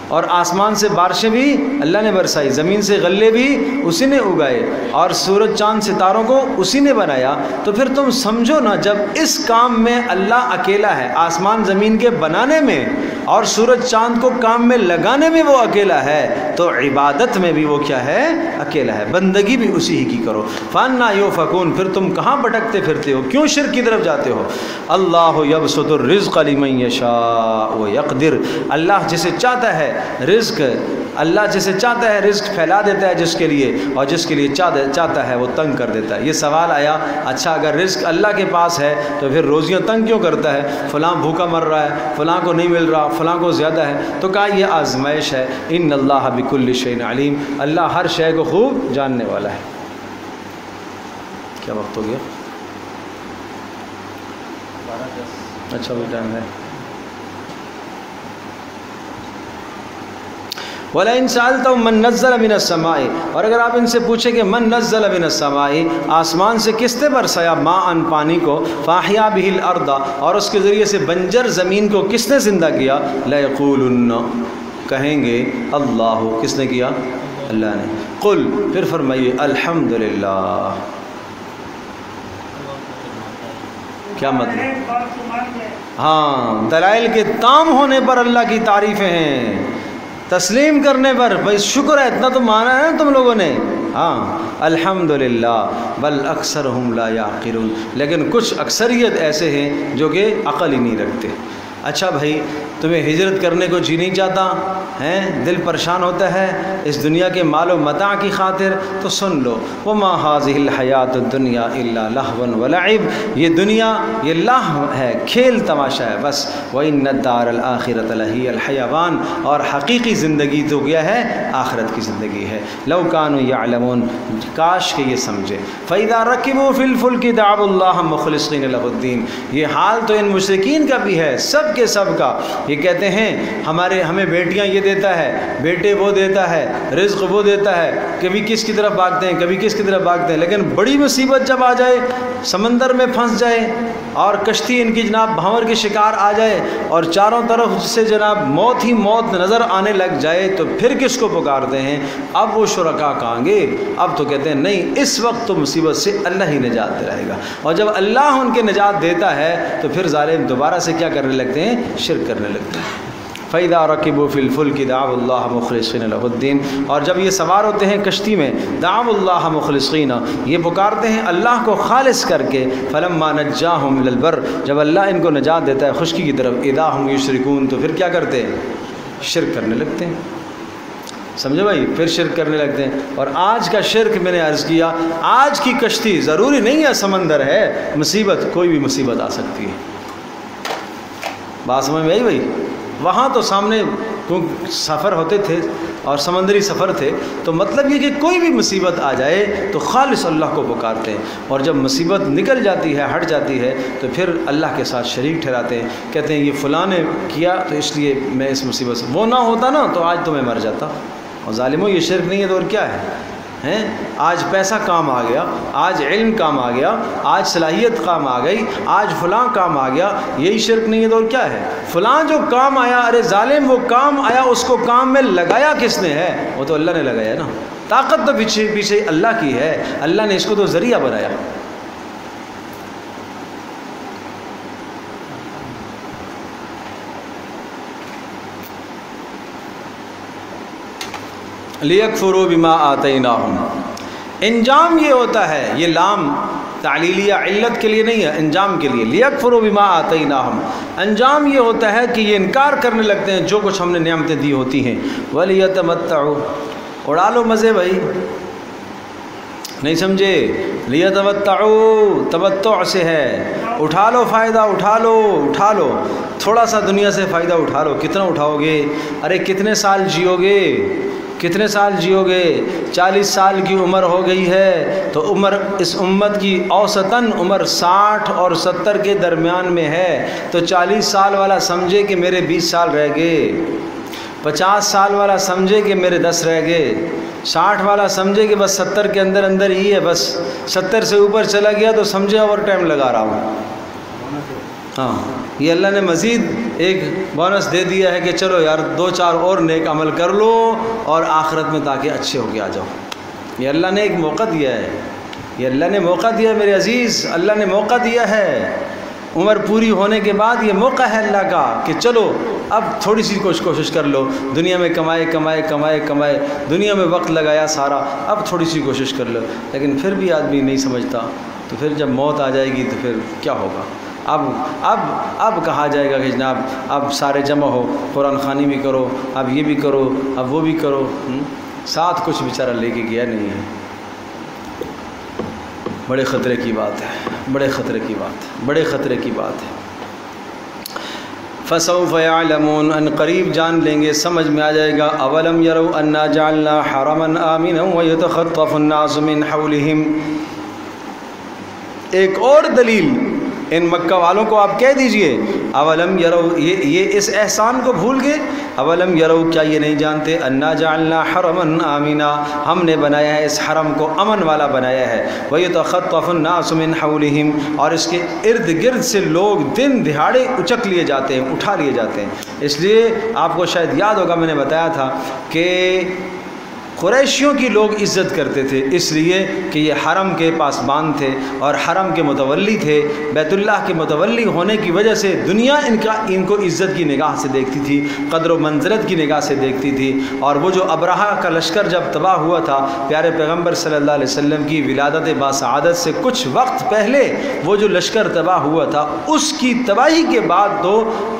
اور آسمان سے بارشیں بھی اللہ نے برسائی، زمین سے غلے بھی اسی نے اگائے، اور سورج چاند ستاروں کو اسی نے بنایا۔ تو پھر تم سمجھو نا، جب اس کام میں اللہ اکیلا ہے، آسمان زمین کے بنانے میں اور سورج چاند کو کام میں لگانے میں وہ اکیلا ہے، تو عبادت میں بھی وہ کیا ہے؟ اکیلا ہے۔ بندگی بھی اسی ہی کی کرو۔ فَأَنَّىٰ يُؤْفَكُونَ، پھر تم کہاں بھٹکتے پھرتے ہو؟ کیوں شرک کی طرف جاتے ہو؟ اللہ يَبْسُطُ الرِّزْقَ لِمَن يَشَاءُ وَيَقْدِرُ، اللہ جسے چاہتا ہے رزق، اللہ جسے چاہتا ہے رزق پھیلا دیتا ہے جس کے لیے، اور جس کے لیے چاہتا ہے وہ تنگ کر دیتا ہے۔ یہ سوال آیا، اچھا اگر رزق اللہ کے پاس ہے تو پھر روزیاں تنگ کیوں کرتا ہے؟ فلاں بھوکا مر رہا ہے، فلاں کو نہیں مل رہا، فلاں کو زیادہ ہے، تو کہا یہ آزمائش ہے۔ ان اللہ بکل شیء علیم، اللہ ہر شے کو خوب جاننے والا ہے۔ کیا وقت ہو گیا؟ اچھا بھی ٹائم ہے۔ وَلَئِن سَأَلْتَهُم مَّن نَّزَّلَ مِنَ السَّمَاءِ، اور اگر آپ ان سے پوچھیں کہ من نزل من السماء، آسمان سے کس نے برسایا ماءً، پانی کو، فَأَحْيَا بِهِ الْأَرْضَ، اور اس کے ذریعے سے بنجر زمین کو کس نے زندہ کیا، لَيَقُولُنَّ، کہیں گے اللہ، کس نے کیا؟ اللہ نے۔ قل، پھر فرمائیے الحمدللہ۔ کیا مطلب؟ ہاں، دلائل کے تام ہونے پر اللہ کی تعریفیں ہیں، تسلیم کرنے پر بھائی شکر ہے، اتنا تو مانا ہے نا تم لوگوں نے۔ ہاں، الحمدللہ، بل اکثرہم لا یعقلون، لیکن کچھ اکثریت ایسے ہیں جو کہ عقل ہی نہیں رکھتے۔ اچھا بھائی، تمہیں ہجرت کرنے کو جی نہیں چاہتا ہیں، دل پریشان ہوتا ہے اس دنیا کے مال و متاع کی خاطر، تو سن لو وما هذه الحیات الدنیا الا لہو ولعب، یہ دنیا یہ لہو ہے، کھیل تماشا ہے بس، وان الدار الاخرۃ لہی الحیوان، اور حقیقی زندگی تو کیا ہے؟ آخرت کی زندگی ہے۔ لو کانوا یعلمون، کاش کہ یہ سمجھے۔ فاذا رکبوا فی الفلک دعوا اللہ مخلصین لہ الدین، یہ حال تو ان مشرکین کا بھی ہے، سب کے سب کا۔ یہ کہتے ہیں ہمیں بیٹیاں یہ دیتا ہے، بیٹے وہ دیتا ہے، رزق وہ دیتا ہے، کبھی کس کی طرف بھاگتے ہیں کبھی کس کی طرف بھاگتے ہیں، لیکن بڑی مصیبت جب آ جائے، سمندر میں پھنس جائے اور کشتی ان کی جناب بھنور کے شکار آ جائے اور چاروں طرف سے جناب موت ہی موت نظر آنے لگ جائے، تو پھر کس کو پکارتے ہیں؟ اب وہ شرکا کہاں گے؟ اب تو کہتے ہیں نہیں، اس وقت تو مصیبت سے اللہ ہی نجات رہے گا، اور جب اللہ ان کے نجات دیتا ہے تو پھر ظالم دوبارہ سے کیا کرنے لگتے ہیں؟ شرک کرنے لگتے ہیں۔ فَإِذَا رَكِبُوا فِي الْفُلْكِ دَعَوُا اللَّهَ مُخْلِصِينَ لَهُ الدِّينَ، اور جب یہ سوار ہوتے ہیں کشتی میں، دعوا اللہ مخلصین، یہ پکارتے ہیں اللہ کو خالص کر کے، فلما نجاہم الی البر، جب اللہ ان کو نجات دیتا ہے خشکی کی طرف، اذا ہم یشرکون، تو پھر کیا کرتے ہیں؟ شرک کرنے لگتے ہیں۔ سمجھے بھائی؟ پھر شرک کرنے لگتے ہیں۔ اور آج کا شرک میں نے عرض کیا، آج کی کشتی ضروری نہیں ہے سمندر ہے، مصیبت کوئی بھی مصیبت آ سکتی ہے۔ بات سمجھ میں آئی بھائی؟ وہاں تو سامنے سفر ہوتے تھے اور سمندری سفر تھے، تو مطلب یہ کہ کوئی بھی مصیبت آ جائے تو خالص اللہ کو پکارتے ہیں، اور جب مصیبت نکل جاتی ہے، ہٹ جاتی ہے، تو پھر اللہ کے ساتھ شریک ٹھہراتے ہیں، کہتے ہیں یہ فلاں نے کیا تو اس لیے میں اس مصیبت سے، وہ نہ ہوتا نا تو آج تو میں مر جاتا۔ اور ظالموں یہ شرک نہیں ہے تو اور کیا ہے؟ ہیں آج پیسہ کام آ گیا، آج علم کام آ گیا، آج صلاحیت کام آ گئی، آج فلاں کام آ گیا، یہی شرک نہیں ہے تو اور کیا ہے؟ فلاں جو کام آیا، ارے ظالم وہ کام آیا، اس کو کام میں لگایا کس نے ہے؟ وہ تو اللہ نے لگایا نا، طاقت تو پیچھے اللہ کی ہے، اللہ نے اس کو تو ذریعہ بنایا۔ لیکفروا بما آتیناہم، انجام یہ ہوتا ہے، یہ لام تعلیلیہ علت کے لیے نہیں ہے، انجام کے لیے، لیکفروا بما آتیناہم، انجام یہ ہوتا ہے کہ یہ انکار کرنے لگتے ہیں جو کچھ ہم نے نعمتیں دی ہوتی ہیں، ولیتمتعوا، اڑا لو مزے بھائی، نہیں سمجھے؟ لیتمتعوا تمتع سے ہے، اٹھا لو فائدہ، اٹھا لو تھوڑا سا دنیا سے فائدہ اٹھا لو۔ کتنا اٹھاؤ گے؟ ارے کتنے سال جیو گے؟ 40 سال کی عمر ہو گئی ہے، تو عمر اس امت کی اوسطاً عمر 60 اور 70 کے درمیان میں ہے، تو 40 سال والا سمجھے کہ میرے 20 سال رہ گئے، 50 سال والا سمجھے کہ میرے 10 رہ گئے، 60 والا سمجھے کہ بس 70 کے اندر ہی ہے، بس 70 سے اوپر چلا گیا تو سمجھے اوور ٹائم لگا رہا ہوں۔ ہاں یہ اللہ نے مزید ایک بونس دے دیا ہے کہ چلو یار 2-4 اور نیک عمل کر لو اور آخرت میں تاکہ اچھے ہو کے آ جاؤ۔ یہ اللہ نے ایک موقع دیا ہے، یہ اللہ نے موقع دیا ہے میرے عزیز، اللہ نے موقع دیا ہے، عمر پوری ہونے کے بعد یہ موقع ہے اللہ کا کہ چلو اب تھوڑی سی کوشش کر لو، دنیا میں کمائے، دنیا میں وقت لگایا سارا، اب تھوڑی سی کوشش کر لو۔ لیکن پھر بھی آدمی نہیں سمجھتا، تو پھر جب موت آ جائے گی تو پھر کیا ہوگا؟ اب کہا جائے گا کہ جناب اب سارے جمع ہو، قرآن خوانی بھی کرو، اب یہ بھی کرو، اب وہ بھی کرو، ساتھ کچھ بیچارہ لے کے گیا نہیں ہے۔ بڑے خطرے کی بات ہے۔ فسوف یعلمون، ان قریب جان لیں گے، سمجھ میں آ جائے گا۔ اولم یروا انا جعلنا حرما آمنا ویتخطف الناس من حولهم، ایک اور دلیل ان مکہ والوں کو آپ کہہ دیجئے، اولم یروا، یہ اس احسان کو بھول گئے؟ اولم یروا، کیا یہ نہیں جانتے؟ انا جعلنا حرما آمنا، ہم نے بنایا ہے اس حرم کو امن والا بنایا ہے، ویتخطف الناس من حولهم، اور اس کے ارد گرد سے لوگ دن دہاڑے اچک لیے جاتے ہیں، اٹھا لیے جاتے ہیں۔ اس لیے آپ کو شاید یاد ہوگا میں نے بتایا تھا کہ قریشیوں کی لوگ عزت کرتے تھے، اس لیے کہ یہ حرم کے پاسبان تھے اور حرم کے متولی تھے، بیت اللہ کے متولی ہونے کی وجہ سے دنیا ان کو عزت کی نگاہ سے دیکھتی تھی، قدر و منزلت کی نگاہ سے دیکھتی تھی۔ اور وہ جو ابرہہ کا لشکر جب تباہ ہوا تھا، پیارے پیغمبر صلی اللہ علیہ وسلم کی ولادت باسعادت سے کچھ وقت پہلے وہ جو لشکر تباہ ہوا تھا، اس کی تباہی کے بعد تو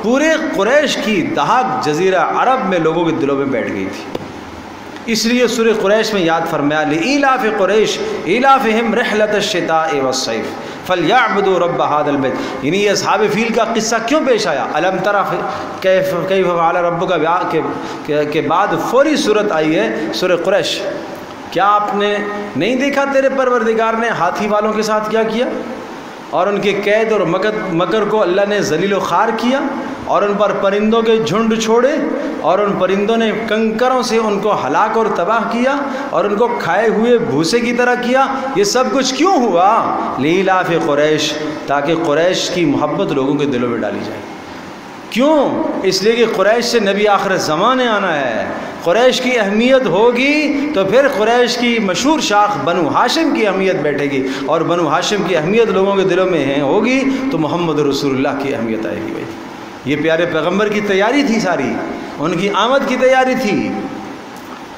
پورے قریش کی دھاک جزیرہ عرب میں لوگوں کے دلوں میں بیٹھ گئی تھی۔ اس لیے سورہ قریش میں یاد فرمایا لإیلاف قریش ایلافہم رحلۃ الشتاء والصیف فلیعبدوا رب ھذا البیت، یعنی یہ اصحاب فیل کا قصہ کیوں پیش آیا؟ الم تر کیف فعل ربک کے بعد فوری صورت آئی ہے سورہ قریش۔ کیا آپ نے نہیں دیکھا تیرے پروردگار نے ہاتھی والوں کے ساتھ کیا کیا، اور ان کے قید اور مکر کو اللہ نے ذلیل و خوار کیا، اور ان پر پرندوں کے جھنڈ چھوڑے، اور ان پرندوں نے کنکروں سے ان کو ہلاک اور تباہ کیا، اور ان کو کھائے ہوئے بھوسے کی طرح کیا۔ یہ سب کچھ کیوں ہوا؟ لإیلاف قریش، تاکہ قریش کی محبت لوگوں کے دلوں میں ڈالی جائے۔ کیوں؟ اس لیے کہ قریش سے نبی آخر زمانے آنا ہے، قریش کی اہمیت ہوگی تو پھر قریش کی مشہور شاخ بنو ہاشم کی اہمیت بیٹھے گی، اور بنو ہاشم کی اہمیت لوگوں کے دلوں میں ہوگی تو محمد رسول اللہ کی اہمیت آئے گی۔ بھائی یہ پیارے پیغمبر کی تیاری تھی، ساری ان کی آمد کی تیاری تھی۔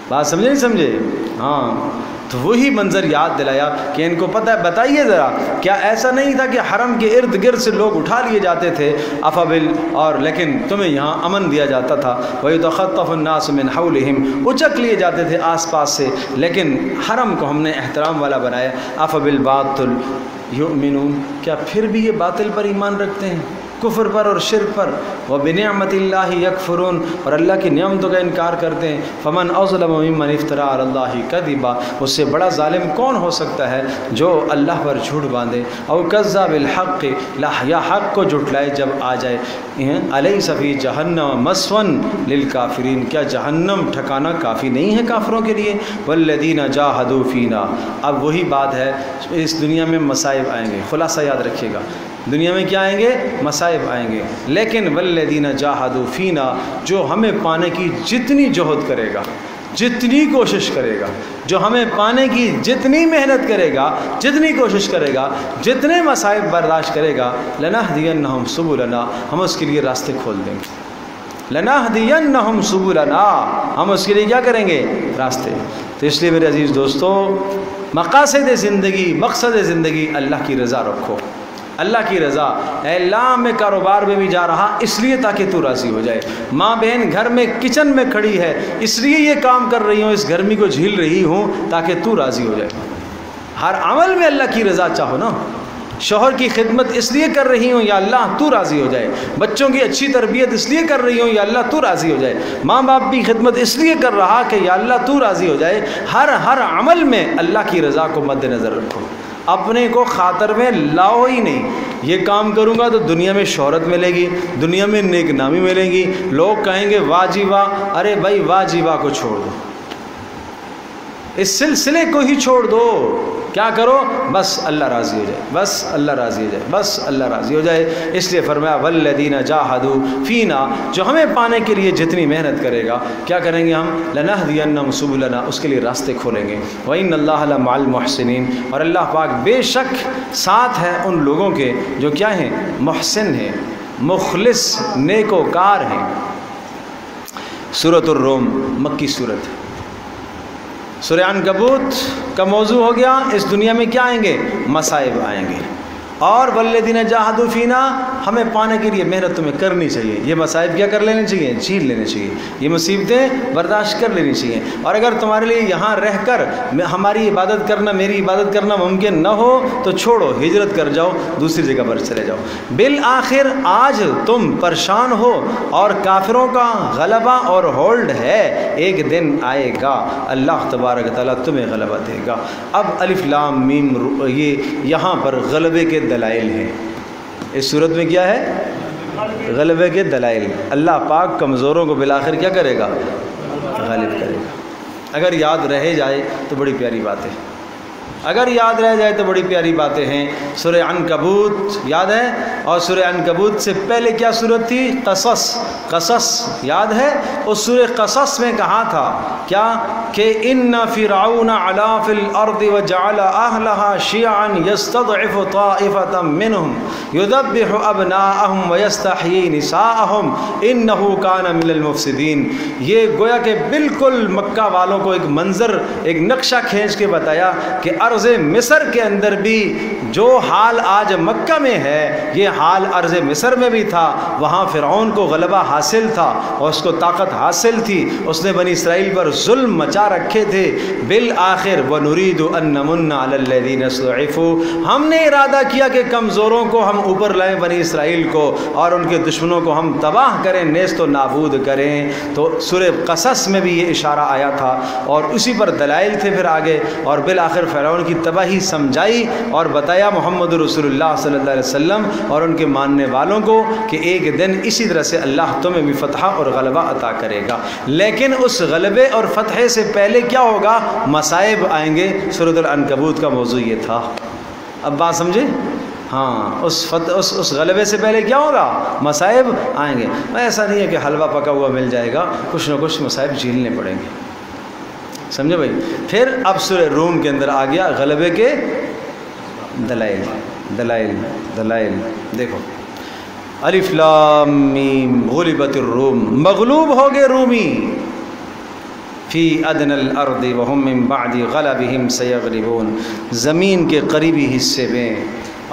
بات سمجھے نہیں سمجھے؟ ہاں، تو وہی منظر یاد دلایا کہ ان کو پتہ ہے۔ بتائیے ذرا، کیا ایسا نہیں تھا کہ حرم کے ارد گرد سے لوگ اٹھا لیے جاتے تھے افبل، اور لیکن تمہیں یہاں امن دیا جاتا تھا، وَيُتَخَطَّفُ النَّاسُ مِنْ حَوْلِهِمْ، اچک لیے جاتے تھے آس پاس سے، لیکن حرم کو ہم نے احترام والا بنایا۔ افبالباطل یؤمنون، کیا پھر بھی یہ باطل پر ایمان رکھتے ہیں، کفر پر اور شرک پر؟ وَبِنِعْمَةِ اللَّهِ يَكْفُرُونَ، اور اللہ کی نعمتوں کا انکار کرتے ہیں۔ فَمَنْ أَظْلَمُ مِمَّنِ افْتَرَىٰ عَلَى اللَّهِ كَذِبًا، اس سے بڑا ظالم کون ہو سکتا ہے جو اللہ پر جھوٹ باندھے۔ أَوْ كَذَّبَ بِالْحَقِّ، یا حق کو جھٹلائے جب آ جائے۔ أَلَيْسَ فِي جَهَنَّمَ مَثْوًى لِلْكَافِرِينَ، کیا جہنم ٹھکانا کافی نہیں ہے کافروں کے لیے؟ وَالَّذِينَ جَاهَدُوا فِينَا، اب وہی بات ہے، اس دنیا میں مصائب آئیں گے، خلاصہ یاد رکھیے گا، دنیا میں کیا آئیں گے؟ مصائب آئیں گے، لیکن والذین جاہدوا فینا، جو ہمیں پانے کی جتنی جہد کرے گا، جتنی کوشش کرے گا، جو ہمیں پانے کی جتنی محنت کرے گا، جتنی کوشش کرے گا، جتنے مصائب برداشت کرے گا، لنہدینہم سبلنا، ہم اس کے لیے راستے کھول دیں گے۔ لنہدینہم سبلنا، ہم اس کے لیے کیا کریں گے؟ راستے۔ تو اس لیے میرے عزیز دوستو، مقاصد زندگی، مقصد زندگی اللہ کی رضا رکھو، اللہ کی رضا۔ اے اللہ، میں کاروبار میں بھی جا رہا اس لیے تاکہ تو راضی ہو جائے، ماں بہن گھر میں کچن میں کھڑی ہے اس لیے یہ کام کر رہی ہوں، اس گرمی کو جھیل رہی ہوں تاکہ تو راضی ہو جائے۔ ہر عمل میں اللہ کی رضا چاہو نا۔ شوہر کی خدمت اس لیے کر رہی ہوں یا اللہ تو راضی ہو جائے، بچوں کی اچھی تربیت اس لیے کر رہی ہوں یا اللہ تو راضی ہو جائے، ماں باپ کی خدمت اس لیے کر رہا کہ یا اللہ تو راضی ہو جائے۔ ہر عمل میں اللہ کی رضا کو مد نظر رکھو، اپنے کو خاطر میں لاؤ ہی نہیں۔ یہ کام کروں گا تو دنیا میں شہرت ملے گی، دنیا میں نیک نامی ملے گی، لوگ کہیں گے واہ جی واہ۔ ارے بھائی واہ جی واہ کو چھوڑ دو، اس سلسلے کو ہی چھوڑ دو۔ کیا کرو؟ بس اللہ راضی ہو جائے، بس اللہ راضی ہو جائے، بس اللہ راضی ہو جائے۔ اس لیے فرمایا والذین جاہدوا فینا، جو ہمیں پانے کے لیے جتنی محنت کرے گا، کیا کریں گے ہم؟ لنہدینہم سبلنا، اس کے لیے راستے کھولیں گے۔ وإن اللہ لمع المحسنین، اور اللہ پاک بے شک ساتھ ہے ان لوگوں کے جو کیا ہیں؟ محسن ہیں، مخلص، نیکوکار ہیں۔ سورۃ الروم مکی سورت۔ سورہ عنکبوت کا موضوع ہو گیا، اس دنیا میں کیا آئیں گے؟ مصائب آئیں گے، اور والذین جاہدوا فینا، ہمیں پانے کے لیے محنت تمہیں کرنی چاہیے۔ یہ مصائب کیا کر لینے چاہیے؟ جھیل لینے چاہیے، یہ مصیبتیں برداشت کر لینی چاہیے۔ اور اگر تمہارے لیے یہاں رہ کر ہماری عبادت کرنا، میری عبادت کرنا ممکن نہ ہو تو چھوڑو، ہجرت کر جاؤ، دوسری جگہ پر چلے جاؤ۔ بالآخر آج تم پریشان ہو اور کافروں کا غلبہ اور ہولڈ ہے، ایک دن آئے گا اللہ تبارک تعالیٰ تمہیں غلبہ دے گا۔ اب الف لام میم، یہ یہاں پر غلبے کے دلائل ہیں۔ اس صورت میں کیا ہے؟ غلبے کے دلائل۔ اللہ پاک کمزوروں کو بالآخر کیا کرے گا؟ غالب کرے گا۔ اگر یاد رہ جائے تو بڑی پیاری بات ہے۔ اگر یاد رہ جائے تو بڑی پیاری باتیں ہیں. سورہ عنکبوت یاد ہے؟ اور سورہ عنکبوت سے پہلے کیا سورت تھی؟ قصص. قصص یاد ہے؟ اس سورہ قصص میں کہا تھا کیا کہ ان فرعون علا فی الارض وجعل اہلها شیعا یستضعف طائفة منهم یذبح ابناءهم ویستحیی نساءهم انہ کان من المفسدین. یہ گویا کہ بالکل مکہ والوں کو ایک منظر، ایک نقشہ کھینچ کے بتایا کہ ارض مصر کے اندر بھی جو حال آج مکہ میں ہے یہ حال ارض مصر میں بھی تھا. وہاں فرعون کو غلبہ حاصل تھا اور اس کو طاقت حاصل تھی، اس نے بنی اسرائیل پر ظلم مچا رکھے تھے. بالآخر وَنُرِيدُ أَن نَّمُنَّ عَلَى الَّذِينَ اسْتُضْعِفُوا، ہم نے ارادہ کیا کہ کمزوروں کو ہم اوپر لائیں، بنی اسرائیل کو، اور ان کے دشمنوں کو ہم تباہ کریں، نیست و نابود کریں. تو سورہ قصص میں بھی یہ اشارہ آیا تھا اور اسی پر دلائل تھے پھر آگے. اور بالآخر فرعون کی تباہی سمجھائی اور بتایا محمد رسول اللہ صلی اللہ علیہ وسلم اور ان کے ماننے والوں کو کہ ایک دن اسی طرح سے اللہ تمہیں بھی فتح اور غلبہ عطا کرے گا. لیکن اس غلبے اور فتح سے پہلے کیا ہوگا؟ مصائب آئیں گے. سورۃ العنکبوت کا موضوع یہ تھا. اب بات سمجھے؟ ہاں، اس غلبے سے پہلے کیا ہوگا؟ مصائب آئیں گے. ایسا نہیں ہے کہ حلوہ پکا ہوا مل جائے گا، کچھ نہ کچھ مصائب جھیلنے پڑیں گے. سمجھے بھائی؟ پھر اب سورہ روم کے اندر آ گیا غلبے کے دلائل. دلائل دلائل دیکھو، الف لام میم غلبت الروم، مغلوب ہو گئے رومی، فی ادنی الارض وهم من بعد غلبهم سیغلبون، زمین کے قریبی حصے میں،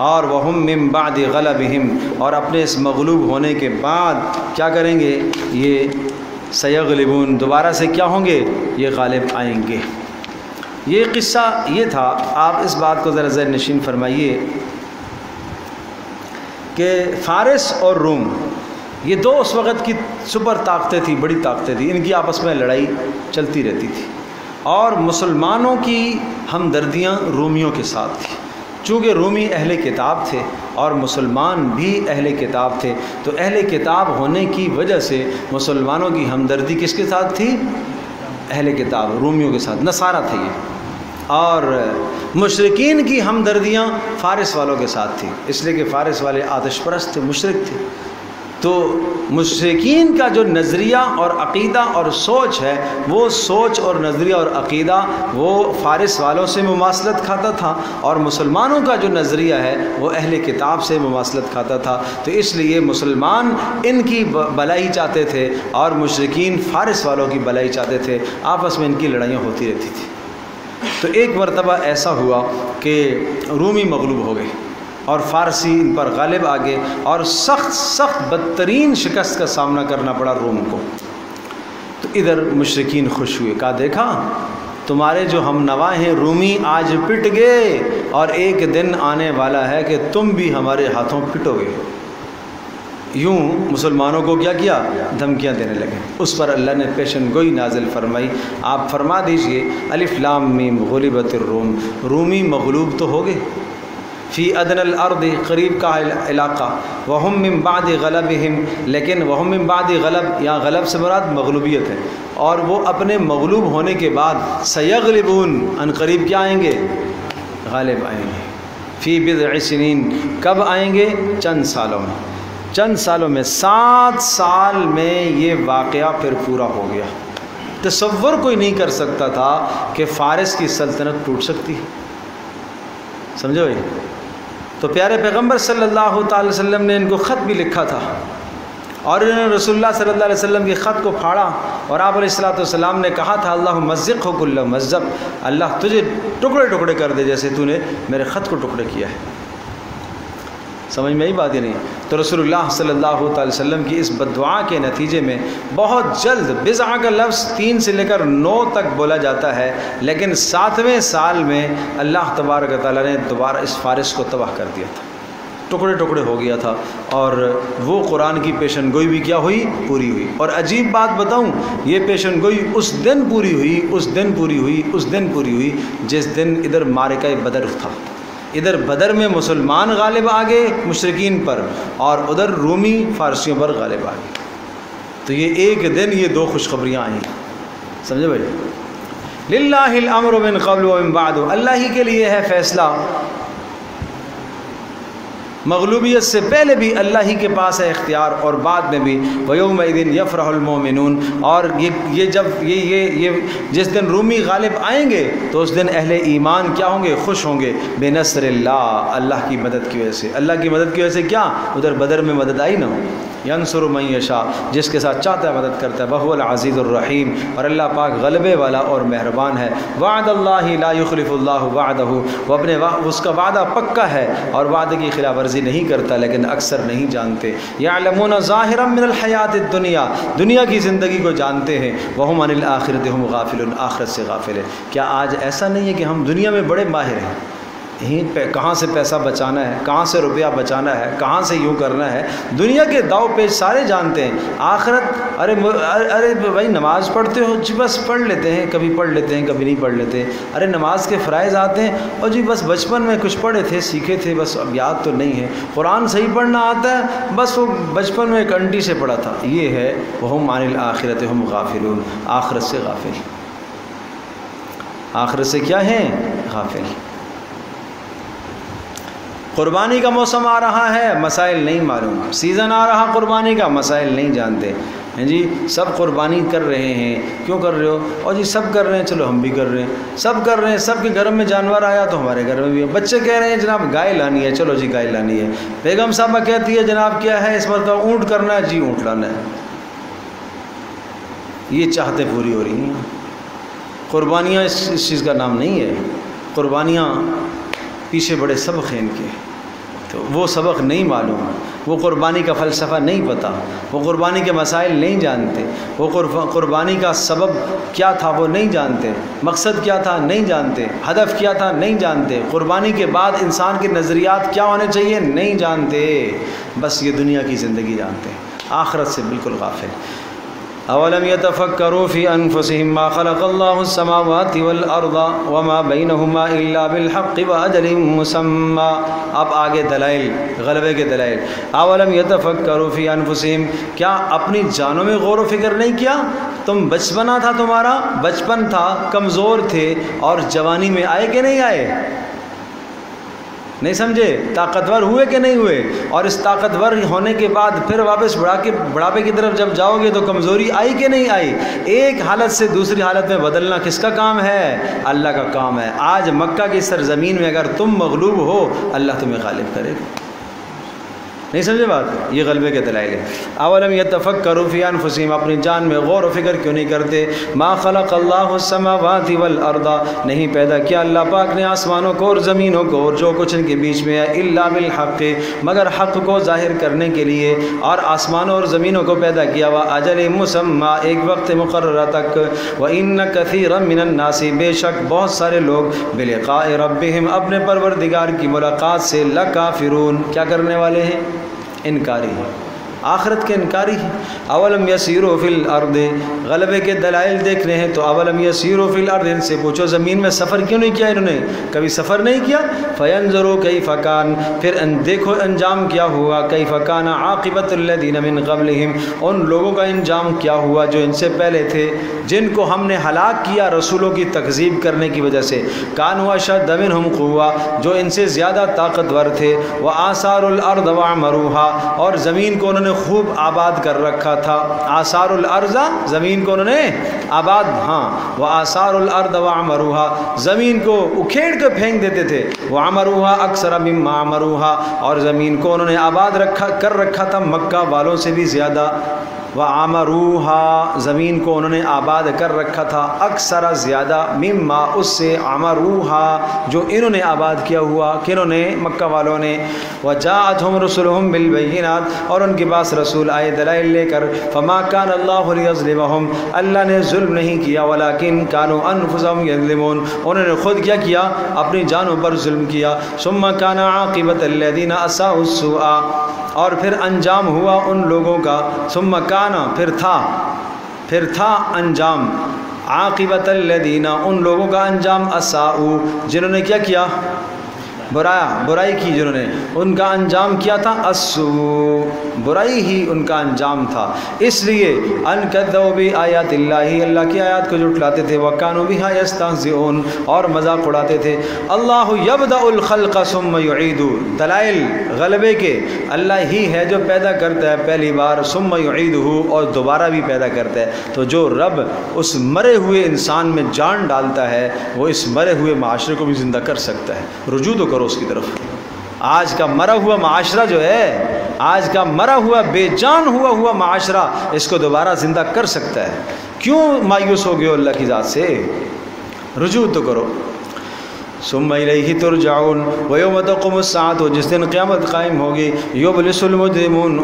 اور وهم من بعد غلبهم، اور اپنے اس مغلوب ہونے کے بعد کیا کریں گے؟ یہ سیغلبون، دوبارہ سے کیا ہوں گے؟ یہ غالب آئیں گے. یہ قصہ یہ تھا. آپ اس بات کو ذرا ذہن نشین فرمائیے کہ فارس اور روم یہ دو اس وقت کی سپر طاقتیں تھیں، بڑی طاقتیں تھیں. ان کی آپس میں لڑائی چلتی رہتی تھی اور مسلمانوں کی ہمدردیاں رومیوں کے ساتھ تھیں. چونکہ رومی اہل کتاب تھے اور مسلمان بھی اہل کتاب تھے، تو اہل کتاب ہونے کی وجہ سے مسلمانوں کی ہمدردی کس کے ساتھ تھی؟ اہل کتاب رومیوں کے ساتھ، نصارہ تھے یہ. اور مشرکین کی ہمدردیاں فارس والوں کے ساتھ تھی، اس لیے کہ فارس والے آتش پرست تھے، مشرک تھے. تو مشرکین کا جو نظریہ اور عقیدہ اور سوچ ہے، وہ سوچ اور نظریہ اور عقیدہ وہ فارس والوں سے مماثلت کھاتا تھا، اور مسلمانوں کا جو نظریہ ہے وہ اہل کتاب سے مماثلت کھاتا تھا. تو اس لیے مسلمان ان کی بلائی چاہتے تھے اور مشرکین فارس والوں کی بلائی چاہتے تھے. آپس میں ان کی لڑائیاں ہوتی رہتی تھی. تو ایک مرتبہ ایسا ہوا کہ رومی مغلوب ہو گئے اور فارسی ان پر غالب آ گئے، اور سخت بدترین شکست کا سامنا کرنا پڑا روم کو. تو ادھر مشرکین خوش ہوئے، کہا دیکھا تمہارے جو ہم نوا ہیں رومی آج پٹ گئے، اور ایک دن آنے والا ہے کہ تم بھی ہمارے ہاتھوں پٹو گے. یوں مسلمانوں کو کیا دھمکیاں دینے لگے. اس پر اللہ نے پیشن گوئی نازل فرمائی. آپ فرما دیجئے الف لام میم غلبت الروم، رومی مغلوب تو ہو گئے. فی ادنی الارض، قریب کا علاقہ، وہم من بعد غلبہم، لیکن وہم من بعد غلب، یہاں غلب سے مراد مغلوبیت ہے، اور وہ اپنے مغلوب ہونے کے بعد سیغلبون، ان قریب کیا آئیں گے؟ غالب آئیں گے. فی بضع سنین، کب آئیں گے؟ چند سالوں میں. چند سالوں میں، 7 سال میں یہ واقعہ پھر پورا ہو گیا. تصور کوئی نہیں کر سکتا تھا کہ فارس کی سلطنت ٹوٹ سکتی. سمجھو بھائی؟ تو پیارے پیغمبر صلی اللہ تعالی وسلم نے ان کو خط بھی لکھا تھا، اور انہوں نے رسول اللہ صلی اللہ علیہ وسلم کے خط کو پھاڑا، اور آپ علیہ الصلوۃ والسلام نے کہا تھا اللہ مزقہ کل مزق، اللہ تجھے ٹکڑے ٹکڑے کر دے جیسے تو نے میرے خط کو ٹکڑے کیا ہے. سمجھ میں آئی بات ہی نہیں. تو رسول اللہ صلی اللہ تعالی وسلم کی اس بددعا کے نتیجے میں بہت جلد، بضع کا لفظ 3 سے لے کر 9 تک بولا جاتا ہے، لیکن 7ویں سال میں اللہ تبارک و تعالیٰ نے دوبارہ اس فارس کو تباہ کر دیا تھا، ٹکڑے ٹکڑے ہو گیا تھا. اور وہ قرآن کی پیشن گوئی بھی کیا ہوئی؟ پوری ہوئی. اور عجیب بات بتاؤں، یہ پیشن گوئی اس دن پوری ہوئی، اس دن پوری ہوئی، اس دن پوری ہوئی جس دن ادھر معرکہ بدر تھا. ادھر بدر میں مسلمان غالب آ گئے مشرکین پر، اور ادھر رومی فارسیوں پر غالب آ گئے. تو یہ ایک دن یہ 2 خوشخبریاں آئیں. سمجھے بھائی؟ للہ الامر من قبل و من بعد، اللہ ہی کے لیے ہے فیصلہ، مغلوبیت سے پہلے بھی اللہ ہی کے پاس ہے اختیار اور بعد میں بھی۔ وَيَوْمَئِذٍ يَفْرَحُ الْمُؤْمِنُونَ، اور یہ جس دن رومی غالب آئیں گے تو اس دن اہل ایمان کیا ہوں گے؟ خوش ہوں گے، بِنَصْرِ اللَّهِ، اللہ کی مدد کی وجہ سے۔ اللہ کی مدد کی وجہ سے کیا؟ ادھر بدر میں مدد آئی نا، ینصر من یشاء، جس کے ساتھ چاہتا ہے مدد کرتا ہے، وَهُوَ الْعَزِيزُ الرَّحِيمُ، اور اللہ پاک غلبے والا اور مہربان ہے۔ وعد اللہ لا یخلف اللہ وعدہ، وہ اپنے اس کا وعدہ پکا ہے اور وعدے کی خلاف ورزی نہیں کرتا، لیکن اکثر نہیں جانتے۔ یعلمون ظاہرا من الحیات الدنیا، دنیا کی زندگی کو جانتے ہیں، وہم عن الآخرۃ ہم غافلون، آخرت سے غافل ہے۔ کیا آج ایسا نہیں ہے کہ ہم دنیا میں بڑے ماہر ہیں، یہیں پہ کہاں سے پیسہ بچانا ہے، کہاں سے روپیہ بچانا ہے، کہاں سے یوں کرنا ہے، دنیا کے داؤ پیچ سارے جانتے ہیں۔ آخرت، ارے بھائی نماز پڑھتے ہو جی، بس پڑھ لیتے ہیں، کبھی پڑھ لیتے ہیں کبھی نہیں پڑھ لیتے، ارے نماز کے فرائض آتے ہیں اور جی بس بچپن میں کچھ پڑھے تھے سیکھے تھے، بس اب یاد تو نہیں ہے، قرآن صحیح پڑھنا آتا ہے، بس وہ بچپن میں ایک انٹی سے پڑھا تھا۔ یہ ہے وہم عن الآخرۃ ہم غافلون، آخرت سے غافل، آخرت سے کیا ہیں؟ غافل۔ قربانی کا موسم آ رہا ہے، مسائل نہیں معلوم، سیزن آ رہا قربانی کا، مسائل نہیں جانتے ہیں جی۔ سب قربانی کر رہے ہیں، کیوں کر رہے ہو؟ اور جی سب کر رہے ہیں، چلو ہم بھی کر رہے ہیں، سب کر رہے ہیں، سب کے گھر میں جانور آیا تو ہمارے گھر میں بھی ہے۔ بچے کہہ رہے ہیں جناب گائے لانی ہے، چلو جی گائے لانی ہے۔ بیگم صاحبہ کہتی ہے جناب کیا ہے اس مرتبہ اونٹ کرنا ہے، جی اونٹ لانا ہے۔ یہ چاہتے پوری ہو رہی ہیں۔ قربانیاں اس چیز کا نام نہیں ہے، قربانیاں پیچھے بڑے سبق ہیں ان کے، تو وہ سبق نہیں معلوم، وہ قربانی کا فلسفہ نہیں پتہ، وہ قربانی کے مسائل نہیں جانتے، وہ قربانی کا سبب کیا تھا وہ نہیں جانتے، مقصد کیا تھا نہیں جانتے، ہدف کیا تھا نہیں جانتے، قربانی کے بعد انسان کے نظریات کیا ہونے چاہیے نہیں جانتے، بس یہ دنیا کی زندگی جانتے ہیں، آخرت سے بالکل غافل۔ اولم يتفکروا فی انفسهم ما خلق اللہ السماوات والارض وما بینہما الا بالحق واجل مسمى۔ اب آگے دلائل، غلبے کے دلائل۔ اولم يتفکروا فی انفسهم، کیا اپنی جانوں میں غور و فکر نہیں کیا؟ تم بچپنا تھا، تمہارا بچپن تھا، کمزور تھے، اور جوانی میں آئے کہ نہیں آئے؟ نہیں سمجھے؟ طاقتور ہوئے کہ نہیں ہوئے؟ اور اس طاقتور ہونے کے بعد پھر واپس بڑھاپے کی طرف جب جاؤ گے تو کمزوری آئی کہ نہیں آئی؟ ایک حالت سے دوسری حالت میں بدلنا کس کا کام ہے؟ اللہ کا کام ہے۔ آج مکہ کی سرزمین میں اگر تم مغلوب ہو، اللہ تمہیں غالب کرے گا۔ نہیں سمجھے بات؟ یہ غلبے کے دلائل ہیں۔ اولم یتفکروا فی انفسہم، اپنی جان میں غور و فکر کیوں نہیں کرتے؟ ما خلق اللہ السماوات والارض، نہیں پیدا کیا اللہ پاک نے آسمانوں کو اور زمینوں کو اور جو کچھ ان کے بیچ میں ہے، الا بالحق، مگر حق کو ظاہر کرنے کے لیے، اور آسمانوں اور زمینوں کو پیدا کیا ہوا اجل مسمى، ایک وقت مقررہ تک، وان کثیرا من الناس، بے شک بہت سارے لوگ، بلقاء ربہم، اپنے پروردگار کی ملاقات سے، لکافرون، کیا کرنے والے ہیں؟ انکاری ہے، آخرت کے انکاری ہے۔ اولم یسیروا فی الارض، غلبے کے دلائل دیکھنے ہیں تو اولم یسیروا فی الارض، ان سے پوچھو زمین میں سفر کیوں نہیں کیا انہوں نے؟ کبھی سفر نہیں کیا؟ فینظروا کیف کان، پھر دیکھو انجام کیا ہوا، کیف کان عاقبۃ الذین من قبلہم، ان لوگوں کا انجام کیا ہوا جو ان سے پہلے تھے، جن کو ہم نے ہلاک کیا رسولوں کی تکذیب کرنے کی وجہ سے۔ کانوا اشد منہم قوہ، جو ان سے زیادہ طاقتور تھے، وآثاروا الارض وعمروها، اور زمین کو انہوں نے خوب آباد کر رکھا تھا۔ آثار الارض، زمین کو انہوں نے آباد، ہاں، وآثار الارض وعمروها، زمین کو اکھیڑ کے پھینک دیتے تھے، وعمروها اکثر مما عمروها، اور زمین کو انہوں نے آباد کر رکھا تھا مکہ والوں سے بھی زیادہ، وعمروها، زمین کو انہوں نے آباد کر رکھا تھا اکثر زیادہ، مما، اس سے، عمروها، جو انہوں نے آباد کیا ہوا، کنہوں نے؟ مکہ والوں نے۔ وجاءتهم رسلهم بالبينات، اور ان کے پاس رسول آئے دلائل لے کر، فما كان الله ليظلمهم، اللہ نے ظلم نہیں کیا، ولكن كانوا انفسهم يظلمون، انہوں نے خود کیا کیا؟ اپنی جانوں پر ظلم کیا۔ ثم كان عاقبة الذين اساءوا السوء، اور پھر انجام ہوا ان لوگوں کا، ثم كان، پھر تھا انجام، عاقبۃ الذین، ان لوگوں کا انجام، اساءوا، جنہوں نے کیا کیا؟ برائی کی جنہوں نے، ان کا انجام کیا تھا؟ السوء، برائی ہی ان کا انجام تھا، اس لیے ان کذبوا بآیات اللہ، اللہ کی آیات کو جھٹلاتے تھے، وکانوا بہا یستہزئون، اور مذاق اڑاتے تھے۔ اللہ یبدأ الخلق ثم یعید، دلائل غلبے کے اللہ ہی ہے جو پیدا کرتا ہے پہلی بار، ثم یعیدہ، اور دوبارہ بھی پیدا کرتا ہے۔ تو جو رب اس مرے ہوئے انسان میں جان ڈالتا ہے وہ اس مرے ہوئے معاشرے کو بھی زندہ کر سکتا ہے۔ رجوع تو کرو اس کی طرف۔ آج کا مرا ہوا معاشرہ جو ہے، آج کا مرا ہوا بے جان ہوا معاشرہ اس کو دوبارہ زندہ کر سکتا ہے۔ کیوں مایوس ہو گئے اللہ کی ذات سے؟ رجوع تو کرو۔ ثم الیہ ترجعون ویوم تقوم الساعۃ، جس دن قیامت قائم ہوگی، یبلس المجرمون،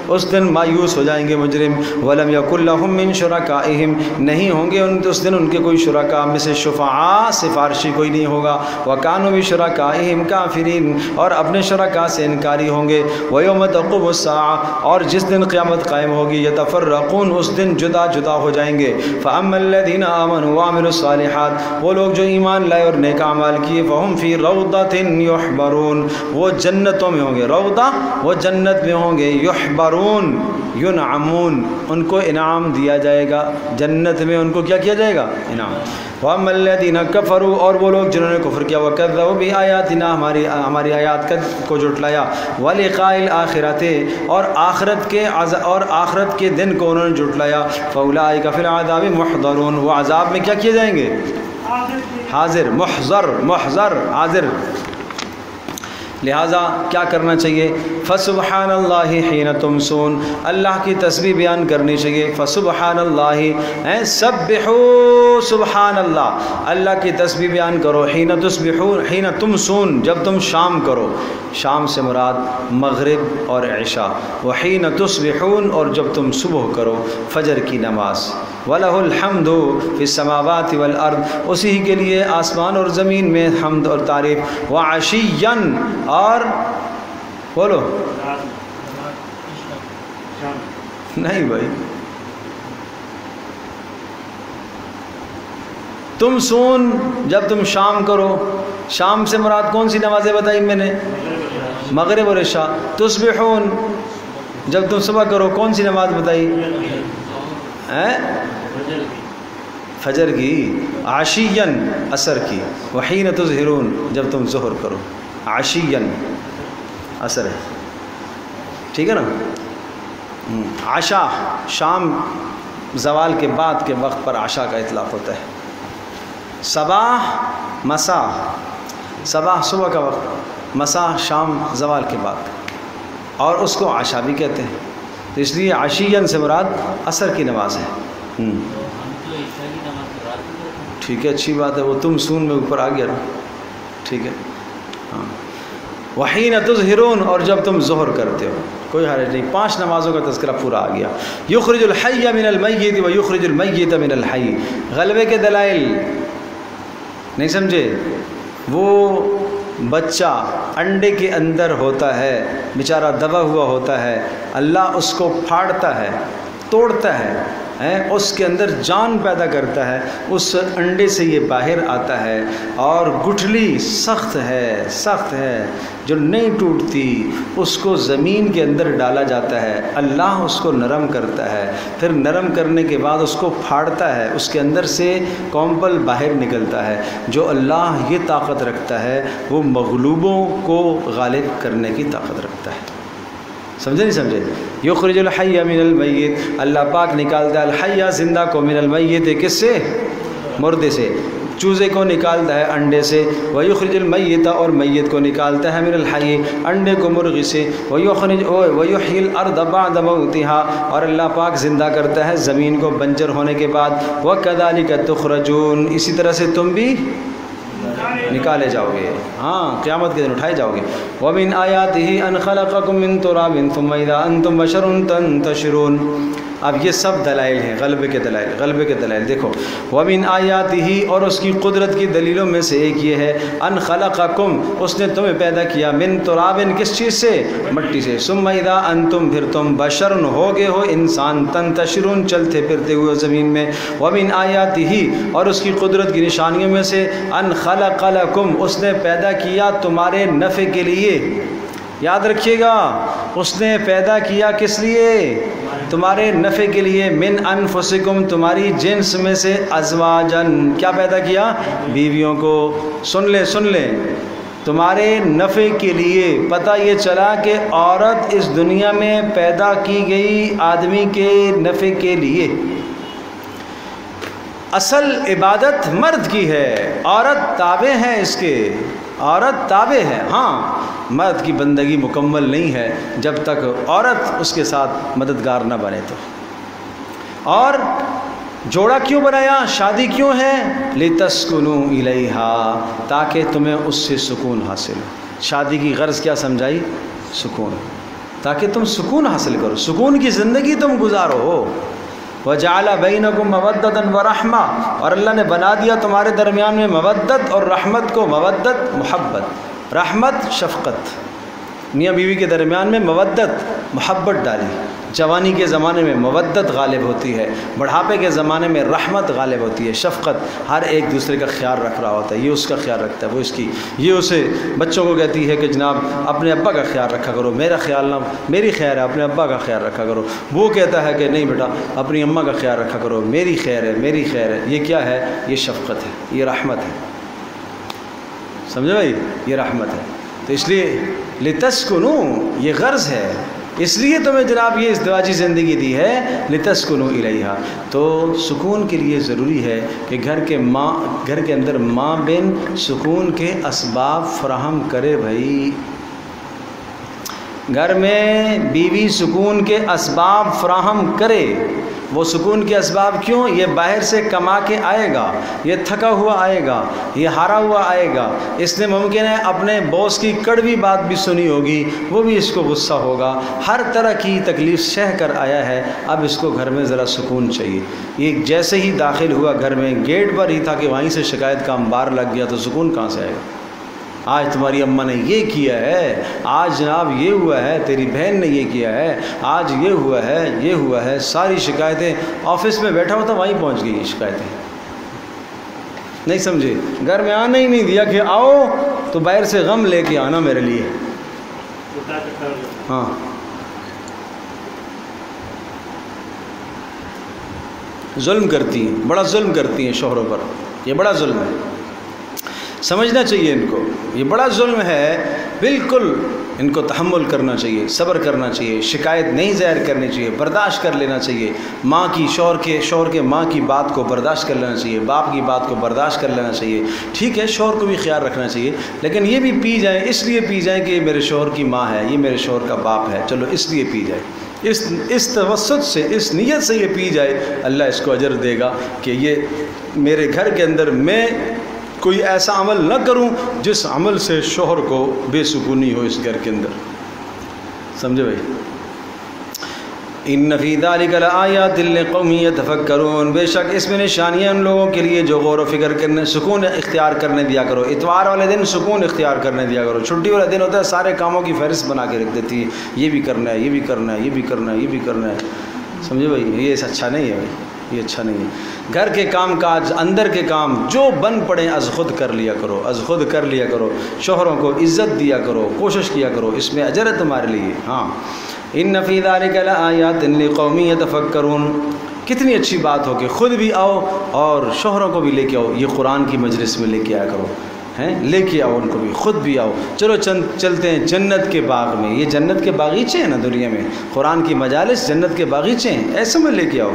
اس دن مایوس ہو جائیں گے مجرم، ولم یکن لہم من شرکائہم، نہیں ہوں گے اس دن ان کے کوئی شرکاء میں سے شفعاء، سفارشی کوئی نہیں ہوگا، وکانوا بشرکائہم کافرین، اور اپنے شرکاء سے انکاری ہوں گے، ویوم تقوم الساعۃ، اور جس دن قیامت قائم ہوگی، یتفرقون، اس دن جدا جدا ہو جائیں گے، فاما الذین آمنوا وعملوا الصالحات، وہ لوگ جو ایمان لائے اور نیک اعمال کیے، فہم فی روضۃ یحبرون، وہ جنتوں میں ہوں گے، روضہ وہ جنت میں ہوں گے، یحبرون ینعمون، ان کو انعام دیا جائے گا، جنت میں ان کو کیا کیا جائے گا؟ انعام۔ وَأَمَّا الَّذِينَ كَفَرُوا، اور وہ لوگ جنہوں نے کفر کیا، وَكَذَّبُوا بِآيَاتِنَا، ہماری آیات کو جھٹلایا، وَلِقَاءِ الْآخِرَةِ، اور آخرت کے دن کو انہوں نے جھٹلایا، فَأُولَٰئِكَ فِي الْعَذَابِ مُحْضَرُونَ، وہ عذاب میں کیا کیے جائیں گے؟ حاضر، محضر حاضر۔ لہٰذا کیا کرنا چاہیے؟ فسبحان اللہ حین تمسون، اللہ کی تسبیح بیان کرنی چاہیے، فسبحان اللہ، سبحوا سبحان اللہ، اللہ کی تسبیح بیان کرو، حین تصبحون، حین تمسون، جب تم شام کرو، شام سے مراد مغرب اور عشاء، وحین تصبحون، اور جب تم صبح کرو، فجر کی نماز، وَلَهُ الْحَمْدُ فِي السَّمَاوَاتِ وَالْأَرْضِ، اسی کے لیے آسمان اور زمین میں حمد اور تعریف، وَعَشِيًّا، اور بولو نہیں بھائی، تم سون، جب تم شام کرو، شام سے مراد کون سی نمازیں بتائی میں نے؟ مغرب اور عشاء۔ تصبحون، جب تم صبح کرو، کون سی نماز بتائی؟ فجر کی، عشیًا عصر کی، وحین تظہرون، جب تم ظہر کرو، عشیًا عصر ہے، ٹھیک ہے نا؟ عشاء شام، زوال کے بعد کے وقت پر عشاء کا اطلاق ہوتا ہے۔ صباح مساء، صباح صبح کا وقت، مساء شام زوال کے بعد، اور اس کو عشاء بھی کہتے ہیں، تو اس لیے عشیًا سے مراد عصر کی نماز ہے۔ ٹھیک ہے، اچھی بات ہے، وہ تم سون میں اوپر آ گیا نا، ٹھیک ہے ہاں۔ وحین تظہرون، اور جب تم ظہر کرتے ہو، کوئی حرج نہیں، 5 نمازوں کا تذکرہ پورا آ گیا۔ یخرج الحی من المیت و یخرج المیت من الحی، غلبے کے دلائل نہیں سمجھے؟ وہ بچہ انڈے کے اندر ہوتا ہے، بیچارہ دبا ہوا ہوتا ہے، اللہ اس کو پھاڑتا ہے، توڑتا ہے، اس کے اندر جان پیدا کرتا ہے، اس انڈے سے یہ باہر آتا ہے، اور گٹھلی سخت ہے جو نہیں ٹوٹتی، اس کو زمین کے اندر ڈالا جاتا ہے، اللہ اس کو نرم کرتا ہے، پھر نرم کرنے کے بعد اس کو پھاڑتا ہے، اس کے اندر سے کومپل باہر نکلتا ہے۔ جو اللہ یہ طاقت رکھتا ہے وہ مغلوبوں کو غالب کرنے کی طاقت رکھتا ہے، سمجھے نہیں سمجھے؟ یخرج الحی من المیت، اللہ پاک نکالتا ہے الحی زندہ کو، من المیت کس سے؟ مردے سے، چوزے کو نکالتا ہے انڈے سے، ویخرج المیت، اور میت کو نکالتا ہے من الحی، انڈے کو مرغی سے، ویحیی الارض بعد موتها، اور اللہ پاک زندہ کرتا ہے زمین کو بنجر ہونے کے بعد، وکذالک تخرجون، اسی طرح سے تم بھی نکالے جاؤ گے، ہاں قیامت کے دن اٹھائے جاؤ گے۔ وَمِنْ آيَاتِهِ أَنْ خَلَقَكُم مِّن تُرَابٍ ثُمَّ إِذَا أَنْتُمْ بَشَرٌ تَنْتَشِرُونَ، اب یہ سب دلائل ہیں، غلبے کے دلائل، غلبے کے دلائل دیکھو۔ وَمِنْ آیَاتِهِ، اور اس کی قدرت کی دلیلوں میں سے ایک یہ ہے، ان خلقکم، اس نے تمہیں پیدا کیا، من ترابن، کس چیز سے؟ مٹی سے، ثم اذا انتم، پھر تم بشرن ہو گئے ہو انسان، تنتشرون، چلتے پھرتے ہوئے زمین میں۔ وَمِنْ آیَاتِهِ، اور اس کی قدرت کی نشانیوں میں سے، ان خلق لکم، اس نے پیدا کیا تمہارے نفع کے لیے۔ یاد رکھیے گا، اس نے پیدا کیا کس لیے؟ تمہارے نفع کے لیے، من انفسکم، تمہاری جنس میں سے، ازواجن، کیا پیدا کیا؟ بیویوں کو۔ سن لیں تمہارے نفع کے لیے۔ پتہ یہ چلا کہ عورت اس دنیا میں پیدا کی گئی آدمی کے نفع کے لیے۔ اصل عبادت مرد کی ہے، عورت تابع ہے اس کے، عورت تابع ہے۔ ہاں، مرد کی بندگی مکمل نہیں ہے جب تک عورت اس کے ساتھ مددگار نہ بنے تو۔ اور جوڑا کیوں بنایا؟ شادی کیوں ہے؟ لِتَسْكُنُوا إِلَيْهَا، تاکہ تمہیں اس سے سکون حاصل ہو۔ شادی کی غرض کیا سمجھائی؟ سکون، تاکہ تم سکون حاصل کرو، سکون کی زندگی تم گزارو۔ وَجَعَلَ بَيْنَكُمْ مَوَدَّةً وَرَحْمَةً، اور اللہ نے بنا دیا تمہارے درمیان میں مودت اور رحمت کو۔ مودت محبت، رحمت شفقت۔ میاں بیوی کے درمیان میں مودت محبت ڈالی۔ جوانی کے زمانے میں مودت غالب ہوتی ہے، بڑھاپے کے زمانے میں رحمت غالب ہوتی ہے، شفقت، ہر ایک دوسرے کا خیال رکھ رہا ہوتا ہے، یہ اس کا خیال رکھتا ہے، وہ اس کی، یہ اسے بچوں کو کہتی ہے کہ جناب اپنے ابا کا خیال رکھا کرو، میرا خیال نہ، میری خیر ہے، اپنے ابا کا خیال رکھا کرو۔ وہ کہتا ہے کہ نہیں بیٹا اپنی اماں کا خیال رکھا کرو، میری خیر ہے، میری خیر ہے۔ یہ کیا ہے؟ یہ شفقت ہے، یہ رحمت ہے۔ سمجھے بھائی؟ یہ رحمت ہے۔ تو اس لیے لِتَسْكُنُوا، یہ غرض ہے، اس لیے تمہیں جناب یہ ازدواجی زندگی دی ہے، لِتَسْكُنُوا إِلَيْهَا۔ تو سکون کے لیے ضروری ہے کہ گھر کے اندر ماں بہن سکون کے اسباب فراہم کرے۔ بھائی گھر میں بیوی سکون کے اسباب فراہم کرے۔ وہ سکون کے اسباب کیوں؟ یہ باہر سے کما کے آئے گا، یہ تھکا ہوا آئے گا، یہ ہارا ہوا آئے گا، اس نے ممکن ہے اپنے باس کی کڑوی بات بھی سنی ہوگی، وہ بھی اس کو غصہ ہوگا، ہر طرح کی تکلیف سہ کر آیا ہے، اب اس کو گھر میں ذرا سکون چاہیے۔ یہ جیسے ہی داخل ہوا گھر میں، گیٹ پر ہی تھا کہ وہیں سے شکایت کا انبار لگ گیا، تو سکون کہاں سے آئے گا؟ آج تمہاری اماں نے یہ کیا ہے، آج جناب یہ ہوا ہے، تیری بہن نے یہ کیا ہے، آج یہ ہوا ہے، یہ ہوا ہے، ساری شکایتیں، آفس میں بیٹھا ہوا تھا وہیں پہنچ گئی شکایتیں۔ نہیں سمجھے؟ گھر میں آنا ہی نہیں دیا کہ آؤ تو باہر سے غم لے کے آنا میرے لیے۔ ہاں، ظلم کرتی ہیں، بڑا ظلم کرتی ہیں شوہروں پر، یہ بڑا ظلم ہے، سمجھنا چاہیے ان کو، یہ بڑا ظلم ہے، بالکل ان کو تحمل کرنا چاہیے، صبر کرنا چاہیے، شکایت نہیں ظاہر کرنی چاہیے، برداشت کر لینا چاہیے، ماں کی، شوہر کے ماں کی بات کو برداشت کر لینا چاہیے، باپ کی بات کو برداشت کر لینا چاہیے۔ ٹھیک ہے، شوہر کو بھی خیال رکھنا چاہیے، لیکن یہ بھی پی جائیں، اس لیے پی جائیں کہ یہ میرے شوہر کی ماں ہے، یہ میرے شوہر کا باپ ہے، چلو اس لیے پی جائے، اس توسط سے، اس نیت سے یہ پی جائے، اللہ اس کو اجر دے گا کہ یہ میرے گھر کے اندر میں کوئی ایسا عمل نہ کروں جس عمل سے شوہر کو بے سکونی ہو اس گھر کے اندر۔ سمجھے بھائی؟ ان فی ذلک لآیات لقوم یتفکرون، بے شک اس میں نشانیاں ان لوگوں کے لیے جو غور و فکر کرنے، سکون اختیار کرنے دیا کرو۔ اتوار والے دن سکون اختیار کرنے دیا کرو، چھٹی والے دن ہوتا ہے سارے کاموں کی فہرست بنا کے رکھ دیتی ہے، یہ بھی کرنا ہے، یہ بھی کرنا ہے، یہ بھی کرنا ہے، یہ بھی کرنا ہے۔ سمجھے بھائی؟ یہ اچھا نہیں ہے بھائی، یہ اچھا نہیں ہے۔ گھر کے کام کاج، اندر کے کام جو بن پڑیں از خود کر لیا کرو، از خود کر لیا کرو، شوہروں کو عزت دیا کرو، کوشش کیا کرو، اس میں اجر ہے تمہارے لیے۔ ہاں، ان فی ذلک لآیات لقوم یتفکرون، کتنی اچھی بات ہو کہ خود بھی آؤ اور شوہروں کو بھی لے کے آؤ، یہ قرآن کی مجلس میں لے کے آیا کرو، ہیں لے کے آؤ ان کو بھی، خود بھی آؤ، چلو چلتے ہیں جنت کے باغ میں، یہ جنت کے باغیچے ہیں نا دنیا میں، قرآن کی مجالس جنت کے باغیچے ہیں، ایسے میں لے کے آؤ۔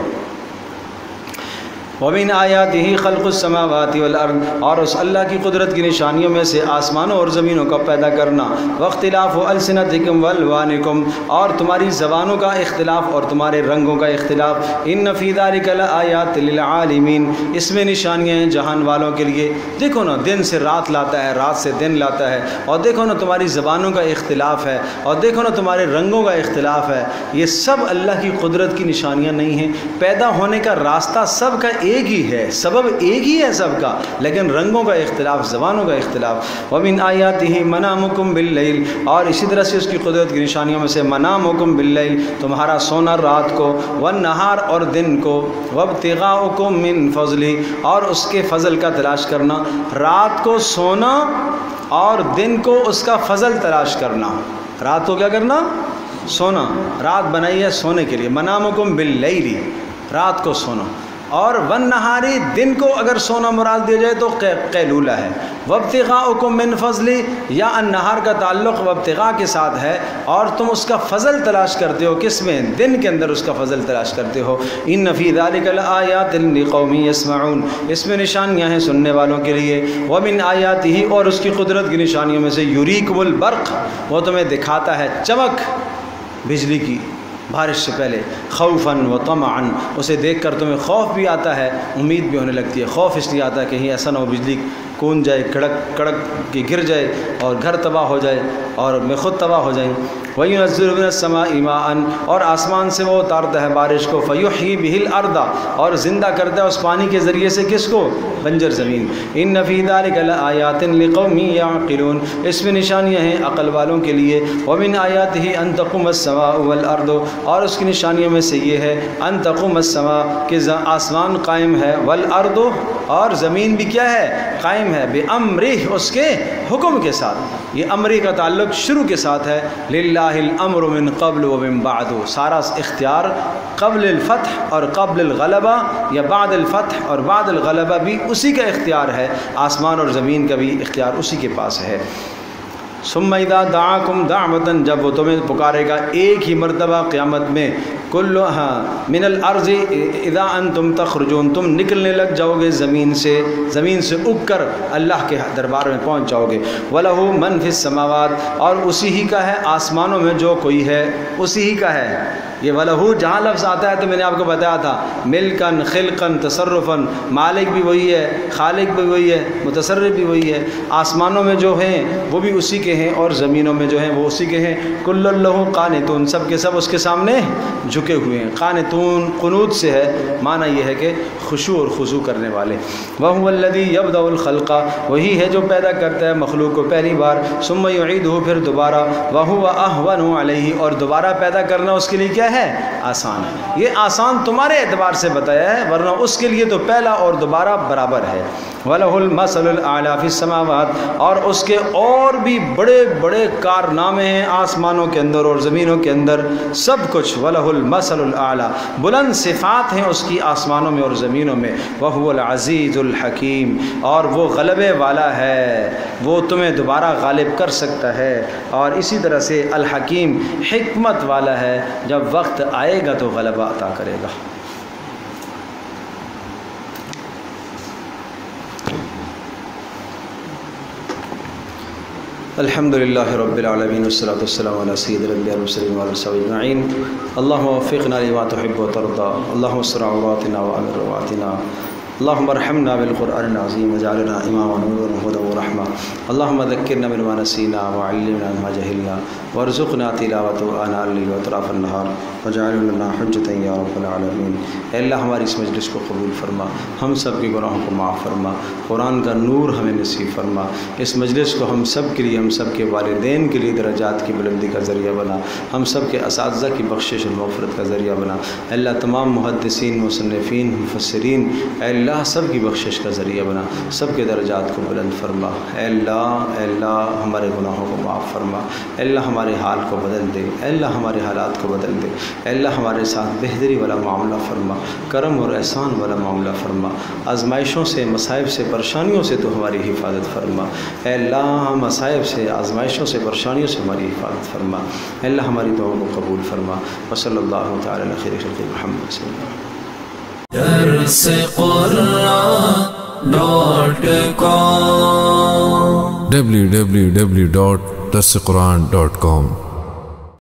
وَمِنْ آيَاتِهِ خَلْقُ السَّمَاوَاتِ وَالْأَرْضِ، اور اس اللہ کی قدرت کی نشانیوں میں سے آسمانوں اور زمینوں کا پیدا کرنا، وَاخْتِلَافُ أَلْسِنَتِكُمْ وَأَلْوَانِكُمْ، اور تمہاری زبانوں کا اختلاف اور تمہارے رنگوں کا اختلاف، إِنَّ فِي ذَلِكَ لَآيَاتٍ لِلْعَالِمِينَ، اس میں نشانیاں ہیں جہان والوں کے لیے۔ دیکھو نا، دن سے رات لاتا ہے، رات سے دن لاتا ہے، اور دیکھو نا تمہاری زبانوں کا اختلاف ہے، اور دیکھو نا تمہارے رنگوں کا اختلاف ہے۔ یہ سب اللہ کی قدرت کی نشانیاں نہیں ہیں۔ پیدا ہونے کا راستہ سب کا ایک ہی ہے، سبب ایک ہی ہے سب کا، لیکن رنگوں کا اختلاف، زبانوں کا اختلاف۔ وَمِنْ آيَاتِهِ مَنَامُكُمْ بِاللَّيْلِ، اور اسی طرح سے اس کی قدرت کی نشانیوں میں سے مَنَامُكُمْ بِاللَّيْلِ، تمہارا سونا رات کو، وَالنَّهَارِ، اور دن کو، وَابْتِغَاؤُكُمْ مِنْ فَضْلِهِ، اور اس کے فضل کا تلاش کرنا، رات کو سونا اور دن کو اس کا فضل تلاش کرنا۔ رات کو کیا کرنا؟ سونا، رات بنائی ہے سونے کے لیے، منامکم باللیل، رات کو سونا، اور والنہاری، دن کو اگر سونا مراد دیا جائے تو قیلولہ ہے۔ وابتغاؤکم من فضلی، یا النہار کا تعلق وابتغاء کے ساتھ ہے، اور تم اس کا فضل تلاش کرتے ہو، کس میں؟ دن کے اندر اس کا فضل تلاش کرتے ہو۔ ان فی ذلک لآیات لقوم یسمعون، اس میں نشانیاں ہیں سننے والوں کے لیے۔ ومن آیاتہ، اور اس کی قدرت کی نشانیوں میں سے یریکم البرق، وہ تمہیں دکھاتا ہے چمک بجلی کی بارش سے پہلے، خوفاً و طمعاً، اسے دیکھ کر تمہیں خوف بھی آتا ہے، امید بھی ہونے لگتی ہے۔ خوف اس لیے آتا ہے کہیں ایسا نہ ہو بجلی کون جائے، کڑک کڑک کی گر جائے اور گھر تباہ ہو جائے اور میں خود تباہ ہو جائیں۔ وَيُنَزِّلُ مِنَ السَّمَاءِ مَاءً، اور آسمان سے وہ اتارتا ہے بارش کو، فَيُحْيِي بِهِ الْأَرْضَ، اور زندہ کرتا ہے اس پانی کے ذریعے سے کس کو؟ بنجر زمین۔ إِنَّ فِي ذَلِكَ لَآيَاتٍ لِقَوْمٍ يَعْقِلُونَ، اس میں نشانیاں ہیں عقل والوں کے لیے۔ وَمِنْ آيَاتِهِ أَن تَقُومَ السَّمَاءُ وَالْأَرْضُ، اور اس کی نشانیوں میں سے یہ ہے أَن تَقُومَ السَّمَاء، کہ آسمان قائم ہے، وَالْأَرْضُ، اور زمین بھی کیا ہے؟ قائم ہے، بِأَمْرِهِ، اس کے حکم کے ساتھ۔ یہ امری کا تعلق شروع کے ساتھ ہے، للہ الامر من قبل و من بعد، سارا اختیار قبل الفتح اور قبل الغلبہ، یا بعد الفتح اور بعد الغلبہ بھی اسی کا اختیار ہے، آسمان اور زمین کا بھی اختیار اسی کے پاس ہے۔ ثم اذا دعاکم دعوة، جب وہ تمہیں پکارے گا ایک ہی مرتبہ قیامت میں، من الارض اذا انتم تخرجون، تم نکلنے لگ جاؤ گے زمین سے اگ کر اللہ کے دربار میں پہنچ جاؤ گے۔ وَلَهُ مَنْ فِي السَّمَاوَاتِ، اور اسی ہی کا ہے آسمانوں میں جو کوئی ہے، اسی ہی کا ہے۔ یہ وَلَهُ جہاں لفظ آتا ہے تو میں نے آپ کو بتایا تھا، ملکن، خلقن، تصرفن، مالک بھی وہی ہے، خالق بھی وہی ہے، متصرف بھی وہی ہے۔ آسمانوں میں جو ہیں وہ بھی اسی کے ہیں، اور زمینوں میں جو ہیں وہ اسی کے ہیں۔ کُلٌّ لَهُ قانتون، سب کے سب اس کے سامنے جھکے ہوئے ہیں۔ قانتون قنوت سے ہے، معنی یہ ہے کہ خشوع اور خضوع کرنے والے۔ وَهُوَ الَّذِي يَبْدَأُ الْخَلْقَ، وہی ہے جو پیدا کرتا ہے مخلوق کو پہلی بار، ثُمَّ يُعِيدُهُ، پھر دوبارہ، وَهُوَ أَهْوَنُ عَلَيْهِ، اور دوبارہ پیدا کرنا اس کے لیے کیا ہے؟ آسان ہے۔ یہ آسان تمہارے اعتبار سے بتایا ہے، ورنہ اس کے لیے تو پہلا اور دوبارہ برابر ہے۔ وَلَهُ الْمَثَلُ الْأَعْلَى فِي السَّمَاوَاتِ، اور اس کے اور بھی بڑے بڑے کارنامے ہیں آسمانوں کے اندر اور زمینوں کے اندر، سب کچھ۔ وَلَهُ الْمَثَلُ الْأَعْلَى، بلند صفات ہیں اس کی آسمانوں میں اور زمینوں میں۔ وَهُوَ الْعَزِيزُ الْحَكِيمُ، اور وہ غلبے والا ہے، وہ تمہیں دوبارہ غالب کر سکتا ہے، اور اسی طرح سے الحکیم، حکمت والا ہے، جب وقت آئے گا تو غلبہ عطا کرے گا۔ الحمد للہ رب العالمین، والصلاة والسلام علی سید الانبیاء والمرسلین وعلی صحبہ اجمعین۔ اللہم وفقنا لما تحب وترضى، اللہم استر عوراتنا وآمن رواتنا، اللہم ارحمنا بالقرآن العظیم واجعلنا اماما ونورا وہدی ورحمہ، اللہم ذکرنا مما نسینا وعلمنا مما جہلنا وارزقنا تلاوته آناء اللیل واطراف النہار واجعلہ لنا حجتا یا رب العالمین۔ اے اللہ ہماری اس مجلس کو قبول فرما، ہم سب کے گناہوں کو معاف فرما، قرآن کا نور ہمیں نصیب فرما، اس مجلس کو ہم سب کے لیے، ہم سب کے والدین کے لیے درجات کی بلندی کا ذریعہ بنا، ہم سب کے اساتذہ کی بخشش اور مغفرت کا ذریعہ بنا۔ اے اللہ تمام محدثین، مصنفین، مفسرین، اے اللہ سب کی بخشش کا ذریعہ بنا، سب کے درجات کو بلند فرما۔ اے اللہ ہمارے گناہوں کو معاف فرما، اے اللہ ہمارے حال کو بدل دے، اے اللہ ہمارے حالات کو بدل دے، اے اللہ ہمارے ساتھ بہتری والا معاملہ فرما، کرم اور احسان والا معاملہ فرما، آزمائشوں سے، مصائب سے، پریشانیوں سے تو ہماری حفاظت فرما۔ اے اللہ مصائب سے، آزمائشوں سے، پریشانیوں سے ہماری حفاظت فرما۔ اے اللہ ہماری دعاؤں کو قبول فرما۔ وصلی اللہ تعالی علی خیر خلق محمد صلی اللہ علیہ وسلم۔ www.darsequran.com